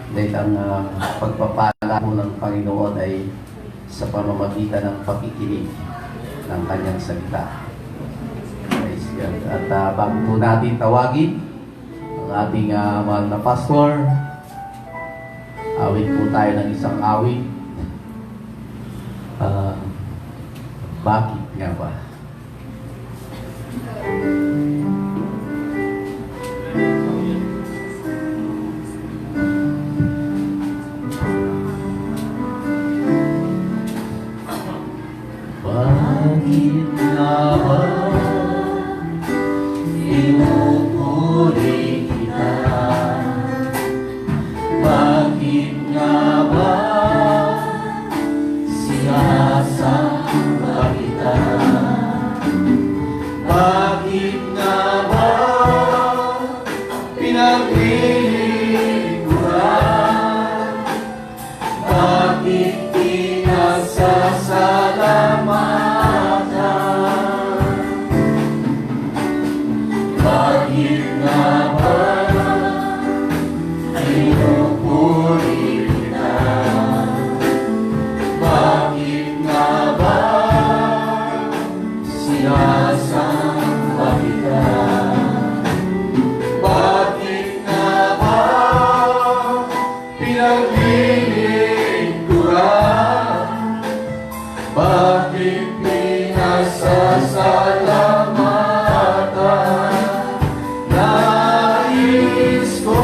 Dahil ang pagpapala po ng Panginoon ay sa pamamagitan ng pakikinig ng kanyang salita. Praise God. At bago po natin tawagin ang ating mahal na pastor, awit po tayo ng isang awit. Bakit nga ba? Bakit nga ba pinupuri kita? Bakit nga ba sinasamba kita? Bakit nga ba pinaglilingkuran? Bakit pinasasalamatan? Bakit nga ba pinupuri kita? Bakit nga ba sinasamba kita? Bakit nga ba pinaglilingkuran? Bakit pinasasalamatan? Nais ko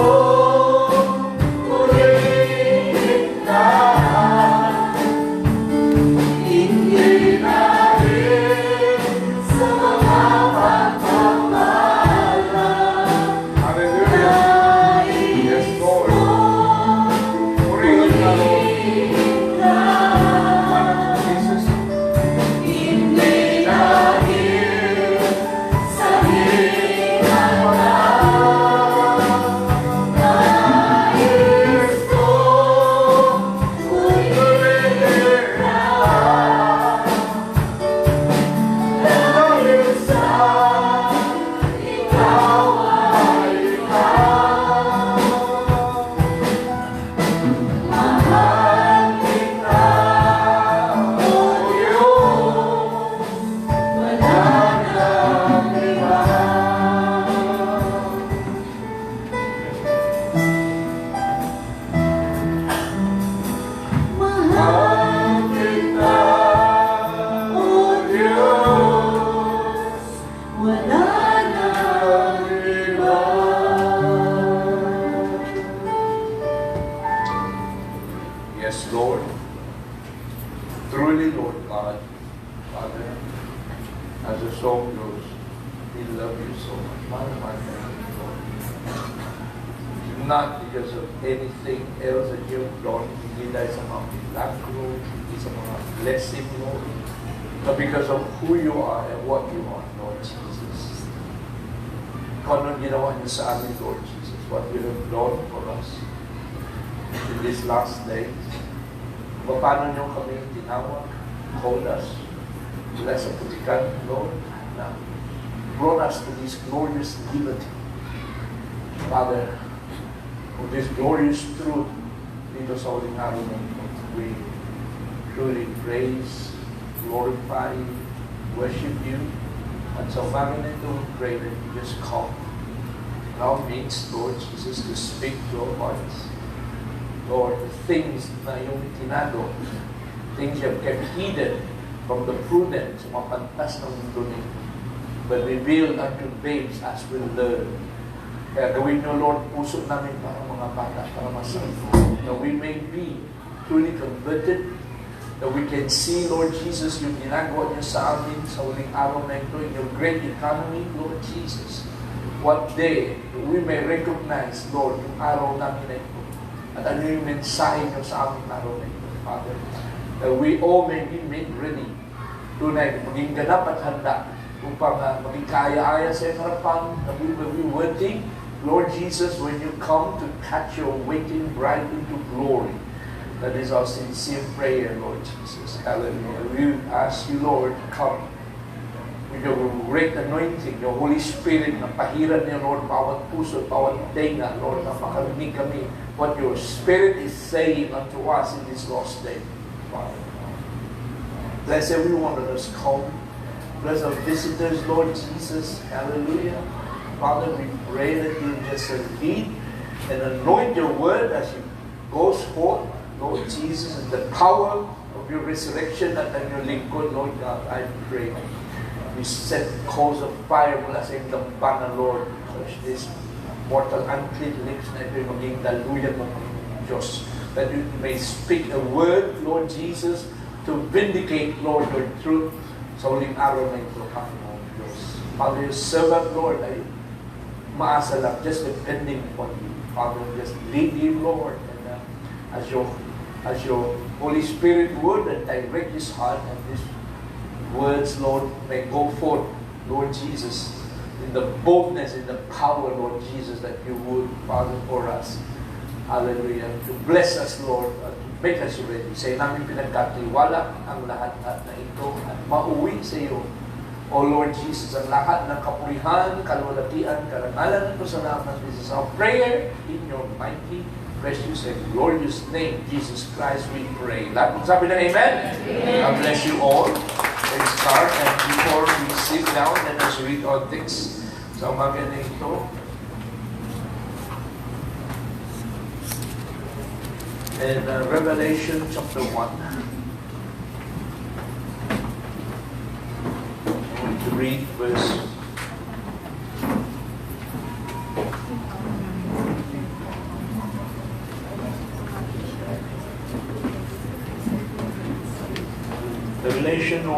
purihin ka, hindi dahil sa mga pagpapala. Hallelujah. Yes, Lord. Purihin ka, Lord. Jesus. Hindi dahil sa nais ko purihin ka, dahil sa ikaw ay ikaw. Mahal kita, O Diyos, wala nang iba. Mahal kita, O Diyos, wala nang iba. Yes, Lord. Truly, Lord God, Father, as the song goes, we love you so much. Father, my Lord. Not because of anything else that you have done, hindi dahil sa mga milagro, hindi sa mga blessing, Lord, but because of who you are and what you are, Lord Jesus. Kung anong ginawa niyo sa amin, Lord Jesus, what you have done for us in these last days. Paano niyo kami tinawag, called us, mula sa putikan, Lord, na brought us to this glorious liberty. Father, for this glorious truth dito sa uling araw na ito, we truly praise, glorify, worship you. At sa umaga na ito, we pray that you just come in our midst, Lord Jesus, to speak to our hearts. Lord, the things na yung tinado, things you have kept hidden from the prudent, sa mga pantas ng mundo nito, but revealed unto babes as we learn. Kaya gawin niyo, Lord, puso namin para mga bata, para masalvo, that we may be truly converted, that we can see, Lord Jesus, yung ginagawa niyo sa amin sa uling araw na ito, in your great economy, Lord Jesus. What day we may recognize, Lord, yung araw namin na ito, at ano yung mensahe niyo sa aming araw na ito, Father, that we all may be made ready, tunay, maging ganap at handa, upang maging kaya-aya sa iyong harapan, that we will be waiting, Lord Jesus, when you come to catch your waiting bride into glory. That is our sincere prayer, Lord Jesus. Hallelujah. We ask you, Lord, to come with your great anointing, your Holy Spirit, na pahiran niyo, Lord, bawat puso, bawat tenga, Lord, na makarinig kami what your Spirit is saying unto us in this last day, Father. Bless everyone that has come. Bless our visitors, Lord Jesus. Hallelujah. Father, we pray that you just lead and anoint your word as it goes forth, Lord Jesus, and the power of your resurrection at your lingkod, Lord God, I pray. We set coals of fire mula sa iyong dampana, Lord. Touch this mortal unclean lips na ito'y maging daluyan mo, Diyos. That you may speak a word, Lord Jesus, to vindicate, Lord, your truth sa huling araw na ito, Panginoon Diyos. Father, your servant, Lord, ay maasa lang, just depending upon you. Father, just lead him, Lord, and as your Holy Spirit would, and direct his heart, and these words, Lord, may go forth, Lord Jesus, in the boldness, in the power, Lord Jesus, that you would, Father, for us. Hallelujah. To bless us, Lord, to make us ready. Sa'yo namin pinagkatiwala ang lahat na ito at mauwi sa iyo. O Lord Jesus, ang lahat ng kapurihan, kalwalatian, karangalan, at pasalamat. This is our prayer in your mighty, precious, and glorious name, Jesus Christ, we pray. Lahat ng sabi ng amen? Amen. God bless you all. Let's start, and before we sit down, let us read our text sa umaga na ito. In Revelation chapter 1, I'm going to read verse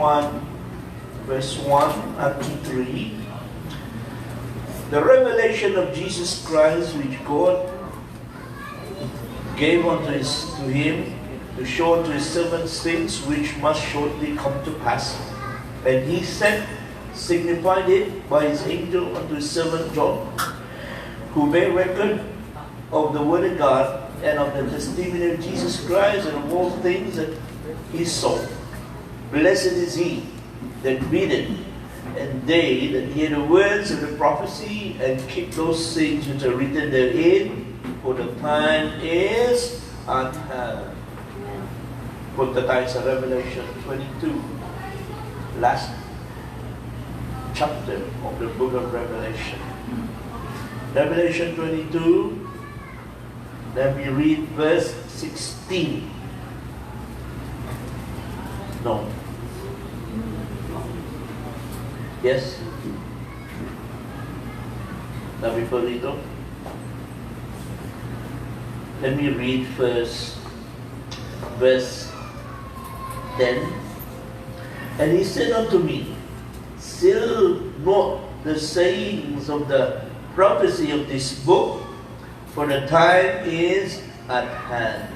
1, verse 1 up to 3. The revelation of Jesus Christ, which God gave unto him to show unto his servants things which must shortly come to pass. And he signified it by his angel unto his servant John, who bare record of the word of God and of the testimony of Jesus Christ and of all things that he saw. Blessed is he that readeth, and they that hear the words of the prophecy, and keep those things which are written therein, for the time is at hand. Punta tayo sa Revelation 22, last chapter of the book of Revelation. Revelation 22, let me read verse 16. No. Yes? Sabi po dito? Let me read first verse 10. And he said unto me, seal not the sayings of the prophecy of this book, for the time is at hand.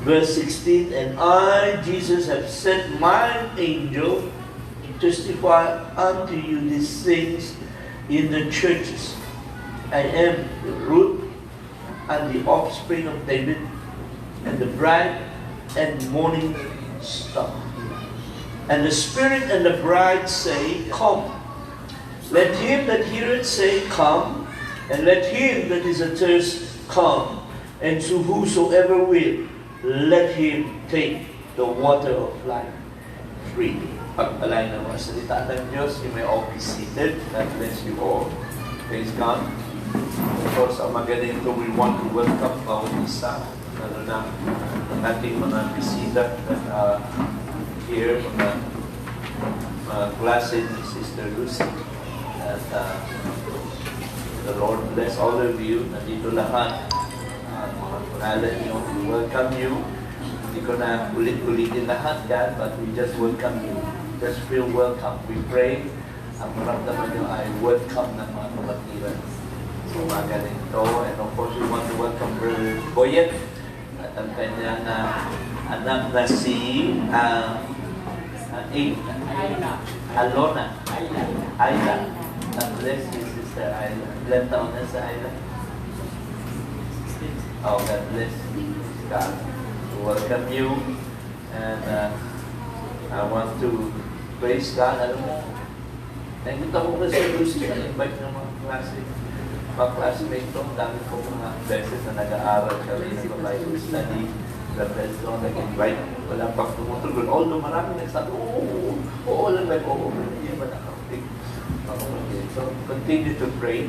Verse 16, and I, Jesus, have sent mine angel to testify unto you these things in the churches. I am the root and the offspring of David, and the bride and morning star. And the Spirit and the bride say, come. Let him that heareth say, come. And let him that is athirst come. And to whosoever will, let him take the water of life freely. Pagpalay ng mga salita ng Diyos, you may all be seated. God bless you all. Praise God. Of course, ang magaling ito, we want to welcome bawat isa, lalo na ang ating mga bisita that are here, mga klase ni Sister Lucy. At the Lord bless all of you. Nandito lahat. Mga pangalan niyo, we welcome you. Hindi ko na ulit-ulitin lahat yan, but we just welcome you. Just feel welcome. We pray. Ang maramdaman niyo ay welcome ng mga kapatiran. So, umaga ito. And of course, we want to welcome Brother Boyet at ang kanya na anak na si Alona. Ayla. God bless you, Sister Ayla. Ilan taon na sa Ayla? Oh, God bless you. God. To welcome you. And I want to praise God. Alam mo, nakikita ko kasi Lucy, invite ng mga klase. mga classmates ko, dami ko mga beses na nag-aaral kami ng Bible study. The best ko, nag-invite, wala pang tumutuloy. Although marami nagsabi, oo lang, hindi ba nakarating? So, continue to pray.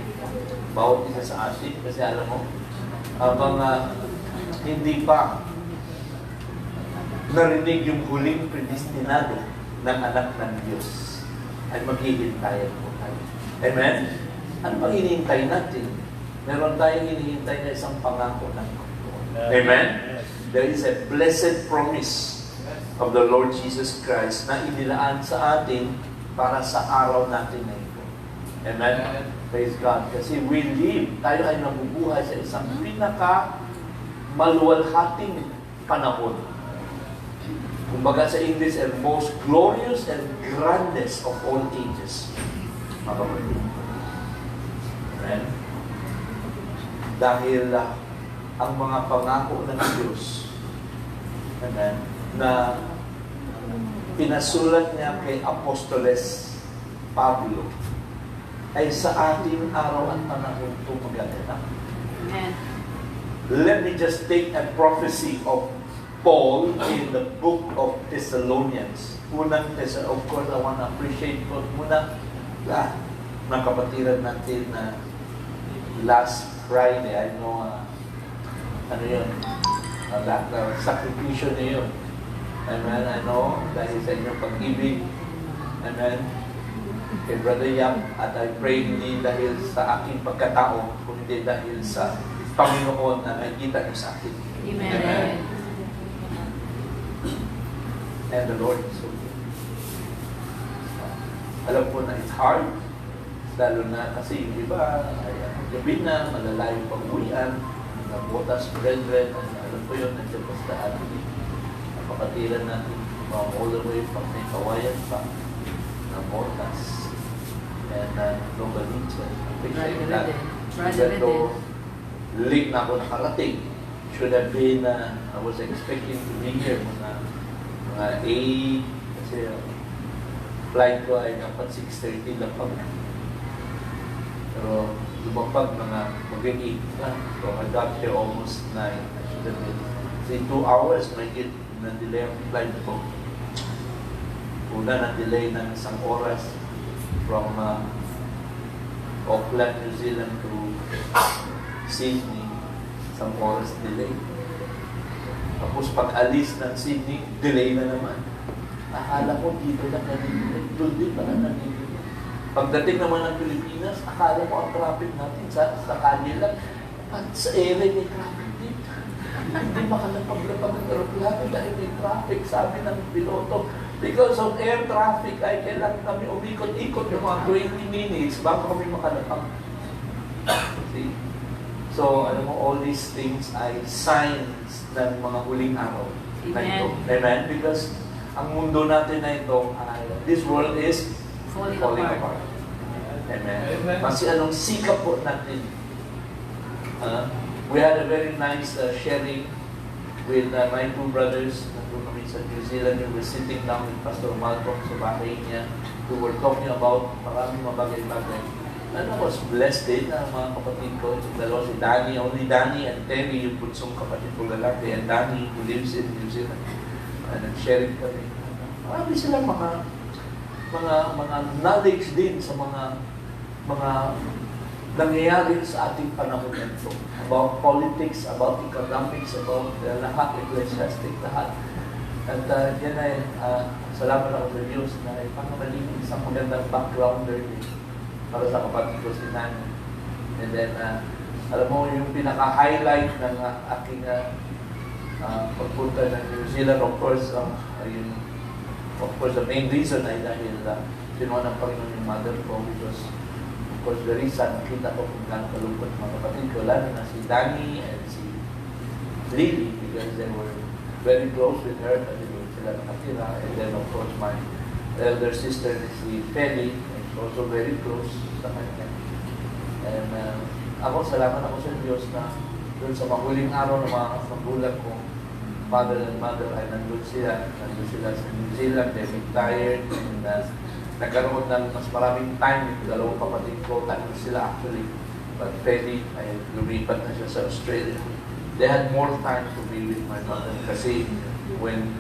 Bawat isa sa atin, kasi alam mo, habang hindi pa narinig yung huling predestinado ng anak ng Diyos, ay maghihintayan po tayo. Amen? Ano bang hinihintay natin? Meron tayong hinihintay na isang pangako ng Panginoon. Amen? There is a blessed promise of the Lord Jesus Christ na inilaan sa atin para sa araw natin na ito. Amen? Praise God. Kasi we live, tayo ay nabubuhay sa isang pinaka-maluwalhating panahon. Kumbaga sa English, the most glorious and grandest of all ages. Mga kapatid. Amen? Dahil ang mga pangako ng Diyos, amen, na pinasulat niya kay Apostoles Pablo, ay sa ating araw at panahon ito magaganap. Amen. Let me just take a prophecy of Paul in the book of Thessalonians. Unang of course, I want to appreciate po muna mga kapatiran natin na last Friday, I know, ano yun, sakripisyo niyo yun. Amen, I know, dahil sa inyong pag-ibig, amen, kay Brother Yap, at I pray hindi dahil sa aking pagkatao, kundi dahil sa Panginoon na nakikita niyo sa akin. Amen. Amen. And the Lord is so good. Alam ko na it's hard, lalo na kasi yung iba, ay gabi na, malalayo pag-uwian, nabotas, brethren, alam ko yun, nandiyan pa sa atin. Napakatiran natin, all the way from may kawayan pa, nabotas. And nobody appreciate that. Even though late na ako nakarating, should have been, I was expecting to be here mga 8, kasi flight ko ay dapat 6:30 lang pag. Pero lumapag mga mag-8 na. So I got here almost 9. I should have been. Say 2 hours, may get na-delay ang flight ko. Una na-delay ng isang oras from Auckland, New Zealand to Sydney. Isang oras delay. Tapos pag-alis ng Sydney, delay na naman. Akala ko dito lang nandito. Doon din pala nandito. Pagdating naman ng Pilipinas, akala ko ang traffic natin sa kanila. At sa area may traffic din. Hindi makalapag-lapag ng aeroplano dahil may traffic, sabi ng piloto. Because of air traffic, ay kailangan kami umikot-ikot yung mga 20 minutes bago kami makalapag. See? So, alam mo, all these things ay signs ng mga huling araw na ito. Amen? Because ang mundo natin na ito, this world is falling apart. Amen. Kasi anong sikap po natin. We had a very nice sharing with my 2 brothers. Nandun kami sa New Zealand. We were sitting down with Pastor Malcolm sa bahay niya. We were talking about maraming mabagay-bagay. And I was blessed din na mga kapatid ko. Dalawa si Danny, only Danny and Terry, yung punsong kapatid ko lalaki. And Danny, who lives in New Zealand. And nag-sharing kami. Marami silang mga knowledge din sa mga nangyayari sa ating panahon nito. About politics, about economics, about lahat, ecclesiastic, lahat. At yan ay, salamat ako sa Diyos na ipangamaling isang magandang backgrounder din para sa kapatid ko si Nani. And then, alam mo, yung pinaka-highlight ng aking pagpunta ng New Zealand, of course, the main reason ay dahil sinuha ng Panginoon yung mother ko, because of course the reason nakita ko kung gano'ng kalungkot mga kapatid ko, lalo na si Danny and si Lily, because they were very close with her, kasi doon sila nakatira. And then of course my elder sister si Feli, is also very close sa kanya. And ako, salamat ako sa Diyos na doon sa mahuling araw ng mga magulang ko, father and mother ay nandun sila sa New Zealand, they retired, and nagkaroon ng mas maraming time, yung dalawang kapatid ko, tayo sila actually, But Teddy, ay lumipat na siya sa Australia. They had more time to be with my mother kasi when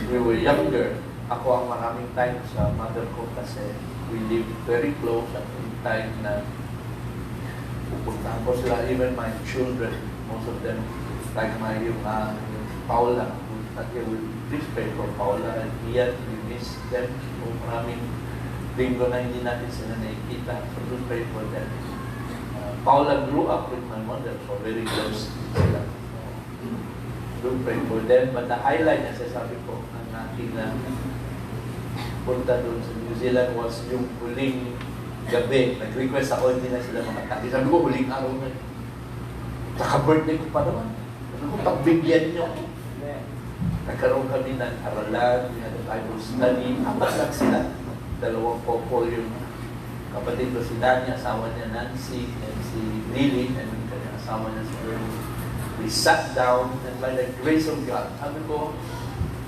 we were younger, ako ang maraming time sa mother ko kasi we lived very close at the time na pupuntahan ko sila, even my children, most of them, like yung Paula, that they will please pray for Paula and Ian, we miss them. So maraming linggo na hindi natin sila nakikita, so do pray for them. Paula grew up with my mother, so very close sila. Do pray for them. But the highlight, as sabi ko, ang aking punta doon sa New Zealand was yung huling gabi. Nag-request ako, hindi na sila makatali. Sabi ko, huling araw na. Naka-birthday ko pa naman. Sabi ko, pagbigyan niyo. Nagkaroon kami ng aralan, we had a Bible study. Apat lang sila. Dalawang couple yung kapatid ko si Dani, asawa niya Nancy, and si Lily, and yung kanyang asawa niya si Ernie. We sat down, and by the grace of God, sabi ko,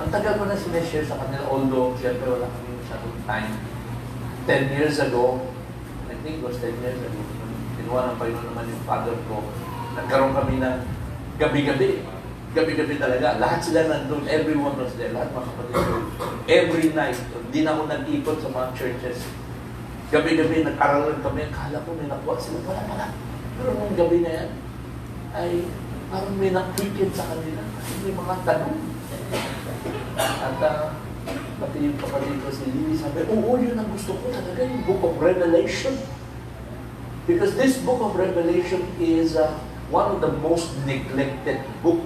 ang tagal ko na sineshare sa kanila, although siyempre wala kami masyadong time. 10 years ago, I think it was 10 years ago, kinuha ng Panginoon naman yung father ko, nagkaroon kami ng gabi-gabi. Gabi-gabi talaga. Lahat sila nandun. Everyone was there. Lahat mga kapatid ko. Every night. Hindi na ako nag-ipon sa mga churches. Gabi-gabi, nag-aralan kami. Akala ko may nakuha sila. Wala. Pero nung gabi na yan, ay parang may nakikit sa kanila. Kasi may mga tanong. At pati yung kapatid ko si Lily sabi, oo, yun ang gusto ko talaga, yung Book of Revelation. Because this Book of Revelation is one of the most neglected book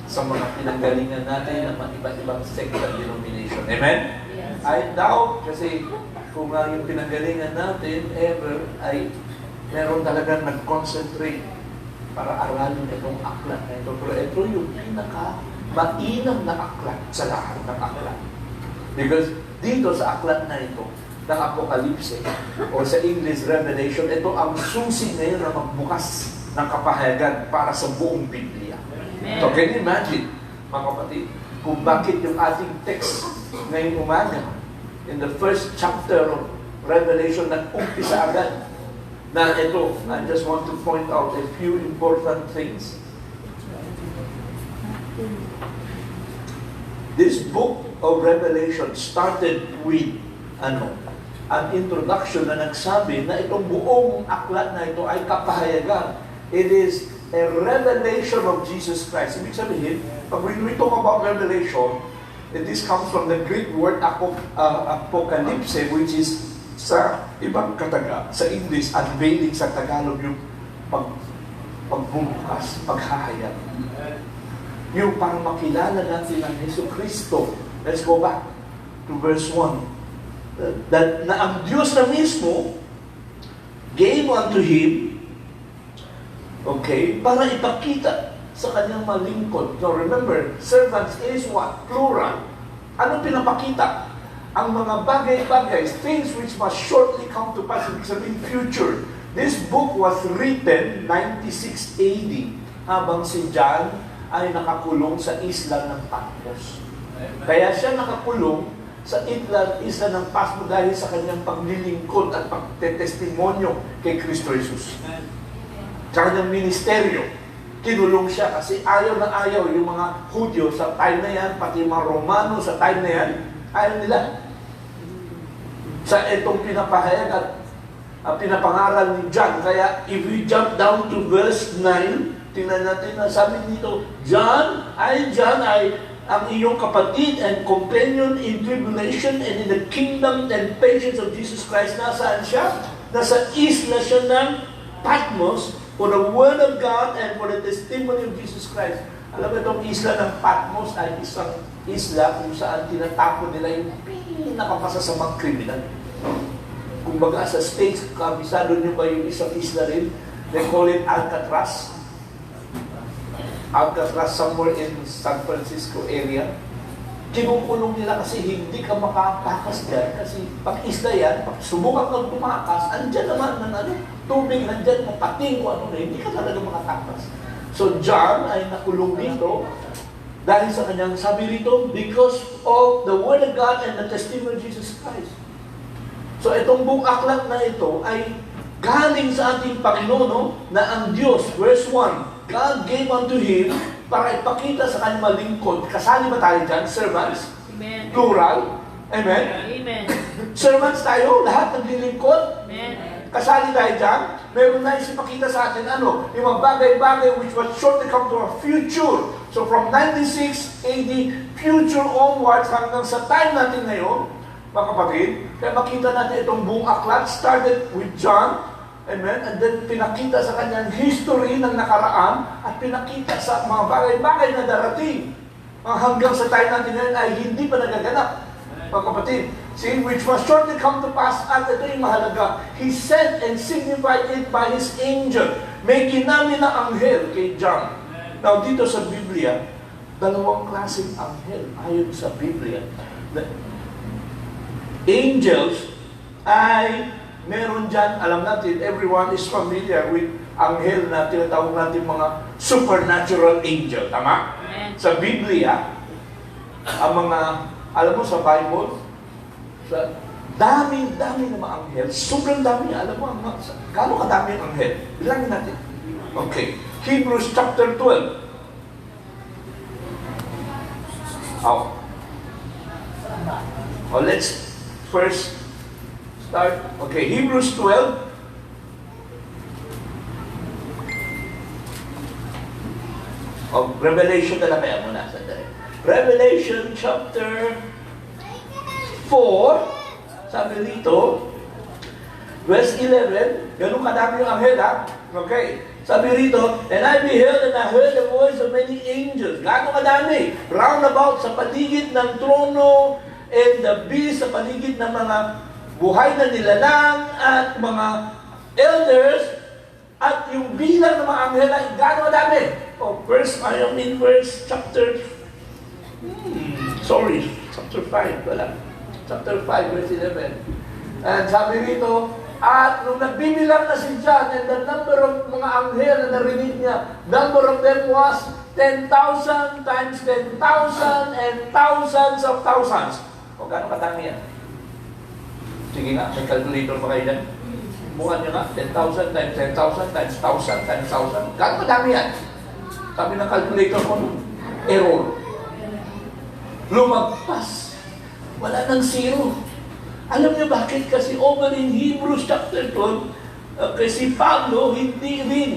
sa mga pinanggalingan natin ng mga iba't ibang sect and denomination. Amen? Yes. I doubt kasi kung yung pinanggalingan natin ever ay meron talagang nag-concentrate para aralin itong aklat na ito. Pero ito yung pinaka-mainam na aklat sa lahat ng aklat. Because dito sa aklat na ito, ng Apokalipse, o sa English Revelation, ito ang susi ngayon na magbukas ng kapahayagan para sa buong Biblia. So can you imagine, mga kapatid, kung bakit yung ating text ngayong umaga, in the first chapter of Revelation, nag-umpisa agad na ito, I just want to point out a few important things. This book of Revelation started with an introduction na nagsabi na itong buong aklat na ito ay kapahayagan. It is a revelation of Jesus Christ. Ibig sabihin, pag when we talk about revelation, this comes from the Greek word apocalypse, which is sa ibang kataga, sa English, unveiling sa Tagalog, yung pagbubukas, paghahayag. Yung parang makilala natin ang Yesu Cristo. Let's go back to verse 1. That na ang Diyos na mismo gave unto Him, okay, para ipakita sa kanyang malingkod. So remember, servants is what? Plural. Ano pinapakita? Ang mga bagay-bagay, things which must shortly come to pass, ibig sabihin future. This book was written 96 AD, habang si John ay nakakulong sa isla ng Patmos. Kaya siya nakakulong sa isla ng Patmos dahil sa kanyang paglilingkod at pagtetestimonyo kay Kristo Jesus. Sa kanyang ministeryo, kinulong siya kasi ayaw na ayaw yung mga Hudyo sa time na yan, pati mga Romano sa time na yan, ayaw nila. Sa itong pinapahayag at pinapangaral ni John. Kaya if we jump down to verse 9, tingnan natin na sabi dito, John ay ang iyong kapatid and companion in tribulation and in the kingdom and patience of Jesus Christ. Nasaan siya? Nasa isla siya ng Patmos for the word of God and for the testimony of Jesus Christ. Alam mo, itong isla ng Patmos ay isang isla kung saan tinatapon nila yung pinakapasasamang kriminal. Kung baga sa States, kabisado nyo ba yung isang isla rin? They call it Alcatraz. Alcatraz somewhere in San Francisco area. Kinukulong nila kasi hindi ka makatakas dyan. Kasi pag isla yan, pag subukan kang tumakas, andyan naman ng tubig, nandyan, mapating ko ano na, hindi ka talaga makatakas. So John ay nakulong dito dahil sa kanyang sabi rito, because of the Word of God and the testimony of Jesus Christ. So itong buong aklat na ito ay galing sa ating Panginoon, no? Na ang Diyos, verse 1, God gave unto Him para ipakita sa kanyang lingkod. Kasali ba tayo dyan? Servants? Amen. Plural? Amen? Amen. Servants tayo, lahat naglilingkod. Amen. Kasali tayo dyan. Meron na ipakita sa atin, ano, yung mga bagay-bagay which was shortly come to our future. So from 96 AD, future onwards hanggang sa time natin ngayon, mga kapatid, kaya makita natin itong buong aklat, started with John, amen, and then pinakita sa kanyang history ng nakaraan at pinakita sa mga bagay-bagay na darating. Hanggang sa time natin ngayon ay hindi pa nagaganap. Mga kapatid, see, which was shortly come to pass, at ito yung mahalaga, He sent and signified it by His angel. May ginamit na anghel kay John. Now, dito sa Biblia, dalawang klaseng anghel ayon sa Biblia. The angels ay meron dyan, alam natin, everyone is familiar with anghel na tinatawag natin mga supernatural angel. Tama? Amen. Sa Biblia, ang mga, alam mo sa Bible, sa dami-dami ng mga anghel, sobrang dami, alam mo, gano'ng kadami ang anghel? Bilangin natin. Okay. Hebrews chapter 12. Oh. Oh, let's first start. Okay, Hebrews 12. Oh, Revelation na lang kaya muna. Sandali. Revelation chapter 4, sabi dito, verse 11, ganun kadami yung anghel, ha? Okay. Sabi rito, and I beheld and I heard the voice of many angels. Ganun kadami. Round about sa paligid ng trono and the beast, sa paligid ng mga buhay na nilalang at mga elders, at yung bilang ng mga anghel ay ganun kadami. Oh, verse chapter chapter 5, wala. Chapter 5, verse 11. And sabi rito, at nung nagbibilang na si John, and the number of mga anghel na narinig niya, number of them was 10,000 times 10,000 and thousands of thousands. O, gano'ng kadami yan? Sige nga, may calculator pa kayo dyan? Bukan nyo nga, 10,000 times 10,000 times 1,000 times 1,000. Gano'ng kadami yan? Sabi ng calculator ko, error. Lumagpas. Wala nang zero. Alam niyo bakit? Kasi over in Hebrews chapter 12, kasi Pablo hindi rin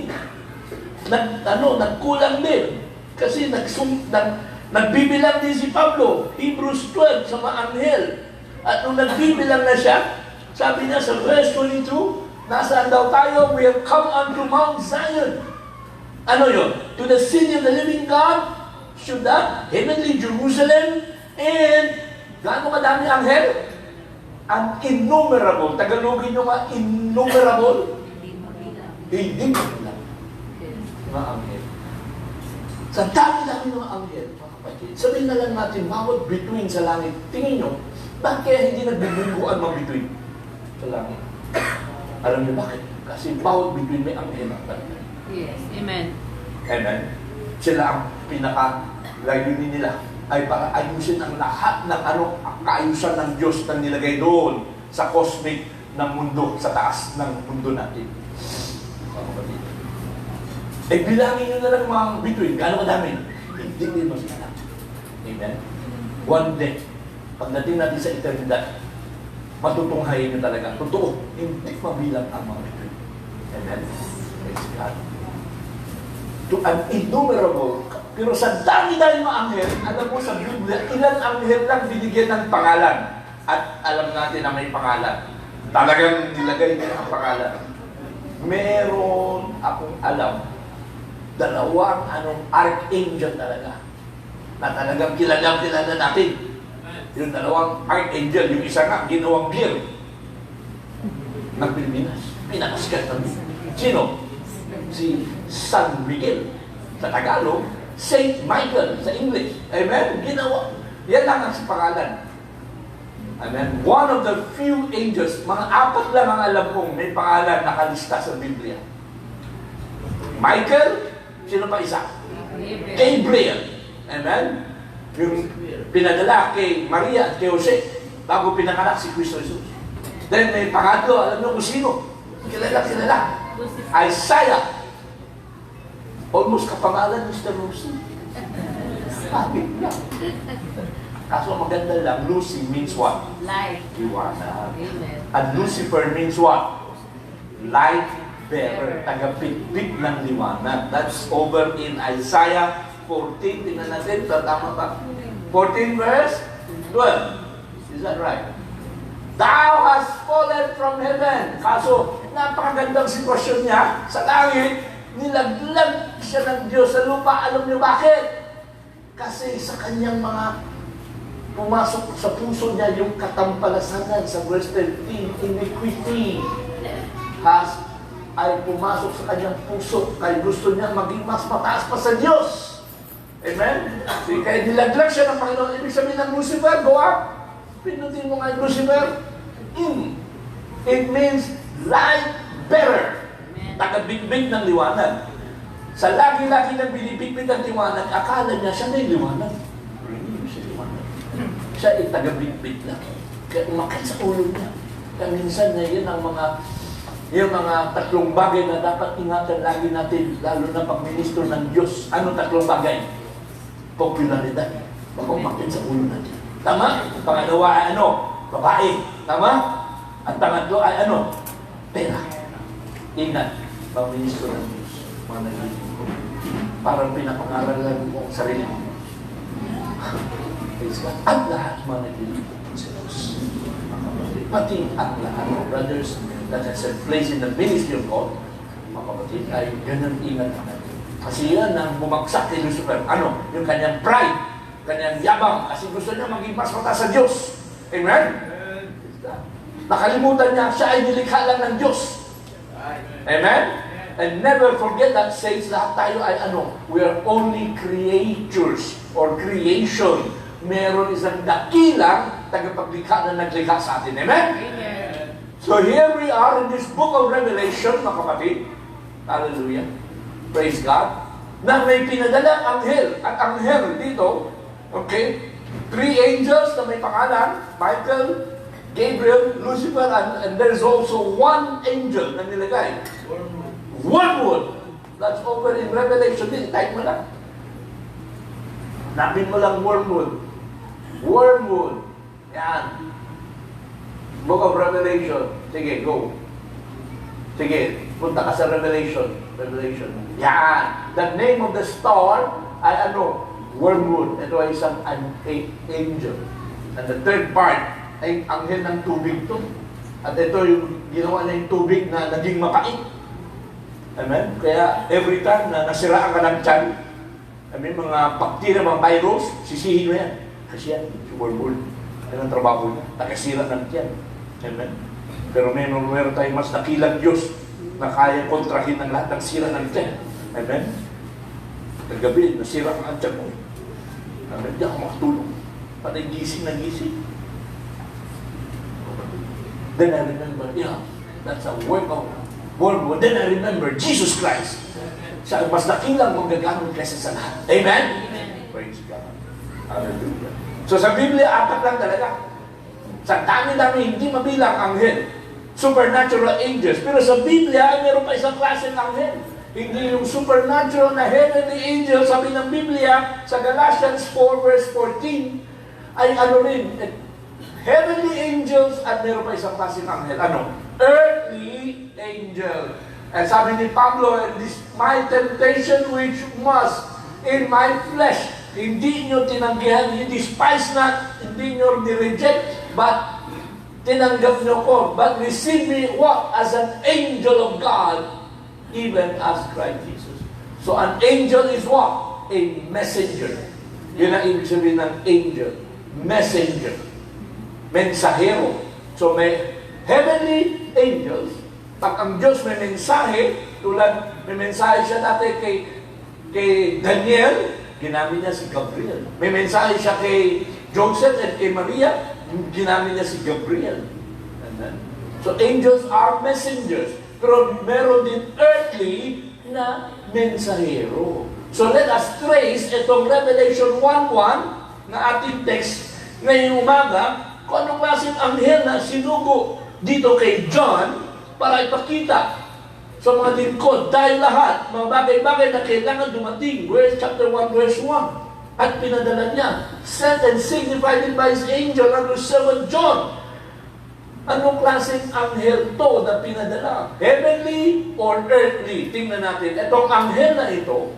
nagkulang din. Kasi nagbibilang din si Pablo, Hebrews 12 sa mga anghel. At nung nagbibilang na siya, sabi niya sa verse 22, nasaan daw tayo? We have come unto Mount Zion. Ano yun? To the city of the living God, to the heavenly Jerusalem, and gaano kadami anghel? Ang innumerable. Tagalogin nyo nga, innumerable. Hindi mabilang. Mga anghel. Sa dami-dami ng anghel, mga kapatid, sabihin na lang natin, bawat between sa langit. Tingin nyo, bakit kaya hindi nagbibiguan mag-between sa langit? Alam niyo bakit? Kasi bawat between may anghel ang talaga. Yes. Amen. Amen. Sila ang pinaka-layunin nila ay para ayusin ang lahat ng kaayusan ng Diyos na nilagay doon sa cosmic ng mundo, sa taas ng mundo natin. Eh, bilangin nyo na lang mga between. Gano'ng kadami? Hindi din masila. Amen? One day, pagdating natin sa eternidad, matutunghayin nyo talaga. Totoo, hindi mabilang ang mga between. Amen? Praise God. To an innumerable, pero sa dami-dami mga anghel, alam mo sa Biblia, ilang anghel lang binigyan ng pangalan. At alam natin na may pangalan. Talagang nilagay nila ang pangalan. Meron akong alam, dalawang archangel talaga. Na talagang kilala natin. Yung dalawang archangel, yung isa nga, ginawang beer ng Pilipinas. Pinakaskat ng sino? Si San Miguel. Sa Tagalog, Saint Michael sa English. Amen? Ginawa. Yan lang ang pangalan. Amen? One of the few angels, mga apat lang ang alam kong may pangalan nakalista sa Biblia. Michael, sino pa isa? Gabriel. Amen? Yung pinadala kay Maria at kay Jose bago pinanganak si Kristo Jesus. Then may pangatlo, alam niyo kung sino? Kilala. Isaiah. Almost kapangalan Mr. Lucy. Sabi lang. Kaso maganda lang, Lucy means what? Light. Liwanag. Amen. And Lucifer means what? Light bearer. Tagapitpit ng liwanag. That's over in Isaiah 14. Tingnan natin, tama ba? 14 verse 12. Is that right? Thou hast fallen from heaven. Kaso, napakagandang sitwasyon niya sa langit. Nilaglag siya ng Diyos sa lupa. Alam niyo bakit? Kasi sa kanyang mga pumasok sa puso niya yung katampalasanan sa verse 13, iniquity ay pumasok sa kanyang puso kaya gusto niya maging mas mataas pa sa Diyos. Amen? Kaya nilaglag siya ng Panginoon. Ibig sabihin ng Lucifer, go up. Pinutin mo nga yung Lucifer. It means light bearer. Tagabigbig ng liwanag. Sa lagi-lagi ng binibigбig ng liwanag, akala niya siya may liwanag. Hindi siya liwanag. Siya ay tagabigbig lang. Kaya umakit sa ulo niya. Kaya minsan na yun ang yung mga tatlong bagay na dapat ingatan lagi natin, lalo na pag-ministro ng Diyos. Ano tatlong bagay? Popularidad. Baka umakit sa ulo natin. Tama? Pangalawa ay ano? Babae. Tama? At pangatlo ay ano? Pera. Ingat, pag-ministro ng Diyos, mga nagiging ko. Parang pinapangaralan mo ang sarili mo. At lahat mga nagiging ko sa Diyos. Pati ang lahat ng brothers that has a place in the ministry of God, mga kapatid, ay ganun ingat natin. Kasi yan ang bumagsak kay Lucifer. Ano? Yung kanyang pride, kanyang yabang, kasi gusto niya maging mas mataas sa Diyos. Amen? Nakalimutan niya, siya ay nilikha lang ng Diyos. Amen? And never forget that says lahat tayo ay ano? We are only creatures or creation. Meron isang dakilang tagapaglikha na naglikha sa atin. Amen? Amen. So here we are in this book of Revelation, mga kapatid. Hallelujah. Praise God. Na may pinadalang anghel. At anghel dito, okay, 3 angels na may pangalan, Michael, Gabriel, Lucifer, and there's also 1 angel na nilagay. Wormwood. That's over in Revelation din. Type mo lang. Napin mo lang wormwood. Wormwood. Yan. Book of Revelation. Sige, go. Sige, punta ka sa Revelation. Revelation. Yan. The name of the star ay ano? Wormwood. Ito ay isang angel. And the third part ay anghel ng tubig to. At ito yung ginawa na yung tubig na naging mapait. Amen? Kaya every time na nasiraan ka ng tiyan, amen, mga bacteria, mga virus, sisihin mo yan. Kasi yan, si wormwood. Yan ang trabaho niya. Nakasira ng tiyan. Amen? Pero meron tayong mas dakilang Diyos na kaya kontrahin ng lahat ng sira ng tiyan. Amen? Kagabi, nasira ang tiyan mo. Amen? Di ako makatulong. Patay gising na gising. Then I remember, that's a work of wormwood. Then I remember Jesus Christ. Siya mas dakilang magagamit kaysa sa lahat. Amen? Amen. Praise God. Hallelujah. So sa Biblia, 4 lang talaga. Sa dami-dami, hindi mabilang anghel. Supernatural angels. Pero sa Biblia, ay meron pa isang klase ng anghel. Hindi yung supernatural na heavenly angel, sabi ng Biblia, sa Galatians 4 verse 14, ay ano rin, heavenly angels at meron pa isang klase ng anghel. Ano? Earthly angel. And sabi ni Pablo, this my temptation which was in my flesh. Hindi nyo tinanggihan, you despise not, hindi nyo ni-reject, but tinanggap nyo ko. But receive me what? As an angel of God, even as Christ Jesus. So an angel is what? A messenger. Yun ang ibig sabihin ng angel. Messenger. Mensahero. So may heavenly angels. Pag ang Diyos may mensahe, tulad may mensahe siya dati kay Daniel, ginamit niya si Gabriel. May mensahe siya kay Joseph at kay Maria, ginamit niya si Gabriel. Amen. So angels are messengers. Pero meron din earthly na mensahero. So let us trace itong Revelation 1:1 na ating text ngayong umaga, kung anong klaseng anghel na sinugo dito kay John para ipakita sa mga lingkod, tayo lahat, mga bagay-bagay na kailangan dumating. Chapter 1, verse 1. At pinadala niya, sent and signified it by his angel under servant John. Anong klaseng anghel to na pinadala? Heavenly or earthly? Tingnan natin. Itong anghel na ito,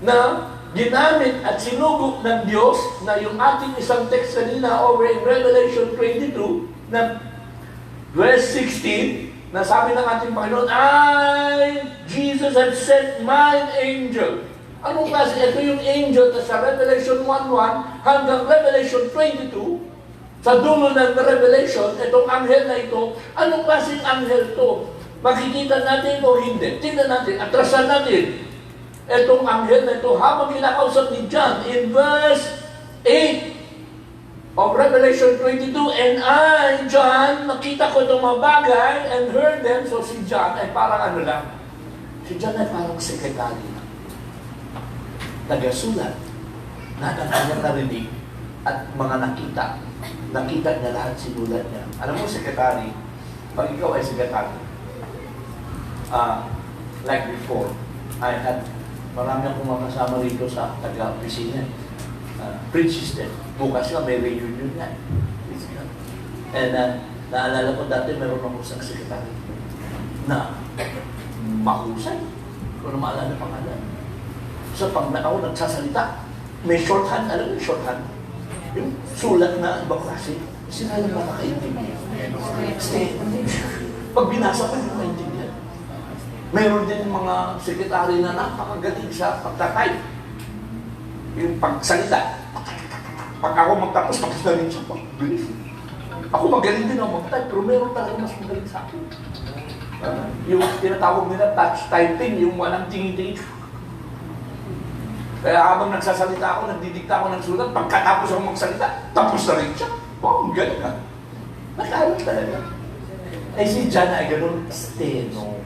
na ginamit at sinugok ng Diyos, na yung ating isang text kanina over in Revelation 22, na verse 16, na sabi ng ating Panginoon, Jesus have sent mine angel. Anong klase? Ito yung angel na sa Revelation 1:1 hanggang Revelation 22, sa dulo ng Revelation, itong anghel na ito, anong klaseng anghel to? Makikita natin o hindi? Tingnan natin, atrasan natin. Itong anghel na ito, habang kinakausap ni John in verse 8, of Revelation 22, and I, John, nakita ko itong mga bagay and heard them. So si John ay parang ano lang. Si John ay parang sekretary lang. Nagasulat na ang kanyang narinig at mga nakita. Nakita niya lahat, sinulat niya. Alam mo, sekretary, pag ikaw ay sekretary, like before, I had marami akong makasama rito sa taga-opisina. Pre-system. Bukas nga, may reunion nga. And naalala ko dati, meron akong isang sekretary na mahusay. Kung na maalala pangalan. So pag ako nagsasalita, may shorthand. Alam mo yung shorthand? Yung sulat na ibang klase. Sila lang makakaintindihan. Pag binasa pa, hindi maintindihan. Meron din mga sekretary na napakagaling sa pagtatype. Yung pagsalita. Pag ako magtapos, tapos na rin siya. Pagbilis. Ako magaling din ako mag-type, pero meron talaga mas magaling sa akin. Yung tinatawag nila touch typing, yung walang tingin-tingin. Kaya habang nagsasalita ako, nagdidikta ako ng sulat, pagkatapos ako magsalita, tapos na rin siya. Wow, galing ha. Nakaroon talaga. Eh si John ay ganun, steno.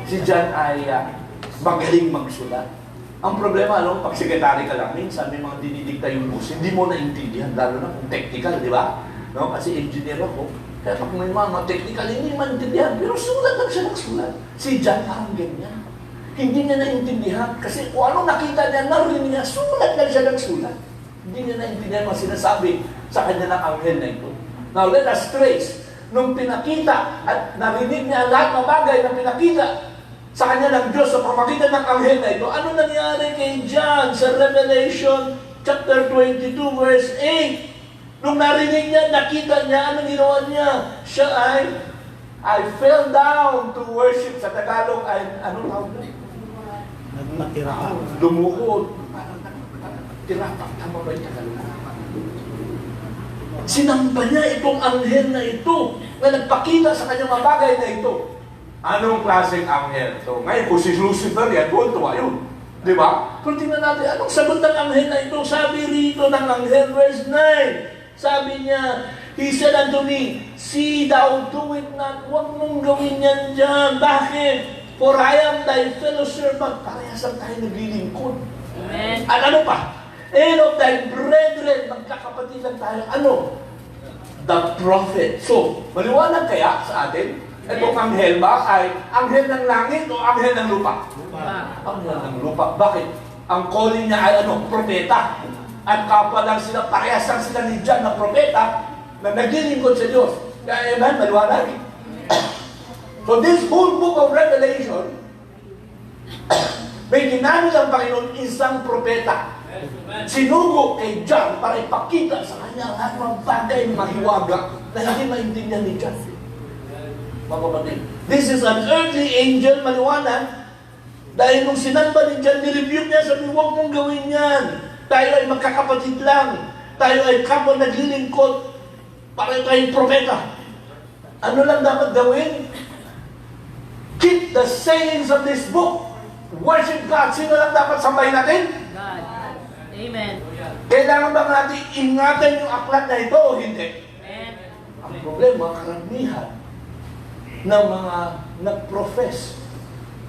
Si John ay magaling magsulat. Ang problema, pag sekretary ka lang, minsan may mga dinidikta yung bus, hindi mo naintindihan, lalo na kung technical, di ba? No? Kasi engineer ako. Kaya pag may mga technical, hindi maintindihan. Pero sulat lang siya ng sulat. Si John parang ganyan. Hindi niya naintindihan. Kasi kung ano nakita niya, narinig niya, sulat lang siya ng sulat. Hindi niya naintindihan ang sinasabi sa kanya ng anghel na ito. Now, let us trace. Nung pinakita at narinig niya lahat ng bagay na pinakita sa kanya ng Diyos sa pamagitan ng anghel na ito, ano nangyari kay John sa Revelation chapter 22 verse 8? Nung narinig niya, nakita niya, anong ginawa niya? Siya I fell down to worship. Sa Tagalog ay, ano tawag na? Nagmatirapan. Lumuhod. Tirapak. Tama ba yung Tagalog? Sinamba niya itong anghel na ito na nagpakita sa kanyang mga bagay na ito. Anong klaseng anghel? So, ngayon, kung si Lucifer yan, tuwa yun. Di ba? Kung tingnan natin, anong sagot ng anghel na ito? Sabi rito ng anghel, verse 9. Sabi niya, He said unto me, see thou do it not. Huwag mong gawin yan dyan. Bakit? For I am thy fellow servant. Parehas ang tayo naglilingkod. Amen. At ano pa? And of thy brethren, magkakapatid lang tayo. Ano? The prophet. So, maliwanag kaya sa atin, itong anghel ba ay anghel ng langit o anghel ng lupa? Anghel ng lupa. Bakit? Ang calling niya ay ano? Propeta. At kapalang sila, parehas lang sila ni John na propeta na naglilingkod sa Diyos. Kaya amen, maliwanag. So this whole book of Revelation, may ginamit ang Panginoon isang propeta. Sinugo kay John para ipakita sa kanya lahat ng bagay mahiwaga na hindi maintindihan ni John. Mga kapatid, this is an earthly angel, maliwanag, dahil nung sinamba ni John, nirebuke niya, sabi, huwag mong gawin yan. Tayo ay magkakapatid lang. Tayo ay kapwa naglilingkod para tayong propeta. Ano lang dapat gawin? Keep the sayings of this book. Worship God. Sino lang dapat sambahin natin? God. Amen. Kailangan ba natin ingatan yung aklat na ito o hindi? Amen. Ang problema, karamihan ng mga nag-profess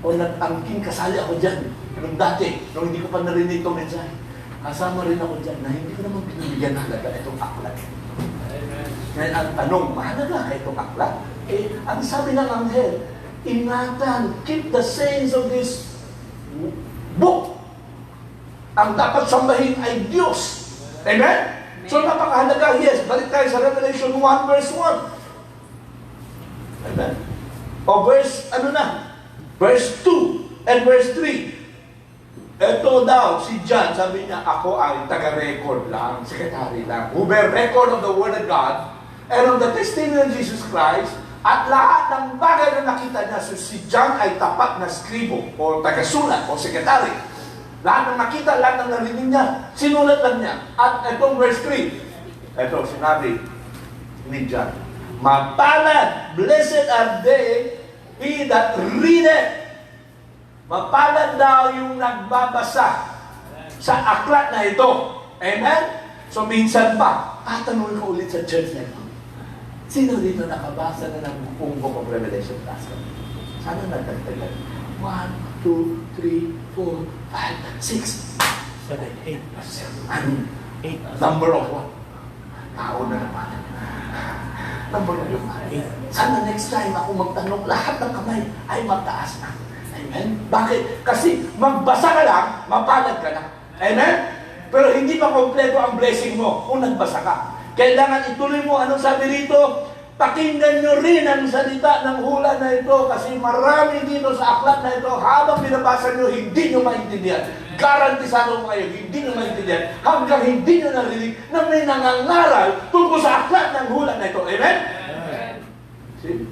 o nag-angking, kasali ako dyan. Nung dati, nung hindi ko pa narinig itong mensahe. Kasama rin ako dyan na hindi ko naman pinibigyan halaga itong aklat. Ngayon, ang tanong, mahalaga itong aklat? Ang sabi ng anghel, ingatan, keep the sayings of this book. Ang dapat sambahin ay Diyos. Amen? So napakahalaga, yes. Balik tayo sa Revelation 1 verse 1. Amen? O verse, verse 2 and verse 3. Ito daw, si John, sabi niya, ako ay taga-record lang, secretary lang, who bear record of the Word of God and of the testimony of Jesus Christ, at lahat ng bagay na nakita niya. So si John ay tapat na skribo, o taga-sulat, o secretary. Lahat ng nakita, lahat ng narinig niya, sinulat lang niya. At itong verse 3, ito, sinabi ni John, mapalad, blessed are they, he that readeth. Mapalad daw yung nagbabasa sa aklat na ito. Amen? So minsan pa, tatanungin ko ulit sa church na ito. Sino dito nakabasa na ng buong Book of Revelation class? Sana nagtagtagan. 1, 2, 3, 4, 5, 6, 7, 8. ano? 8. Number of what? Tao na naman. Number of yung 8. Sana next time ako magtanong, lahat ng kamay ay magtaas na. Amen? Bakit? Kasi magbasa ka lang, mapalad ka na. Amen? Pero hindi pa kompleto ang blessing mo kung nagbasa ka. Kailangan ituloy mo. Anong sabi rito? Pakinggan nyo rin ang salita ng hula na ito kasi marami dito sa aklat na ito habang binabasa nyo, hindi nyo maintindihan. Garantisado ko kayo, hindi nyo maintindihan hanggang hindi nyo narinig na may nangangaral tungkol sa aklat ng hula na ito. Amen?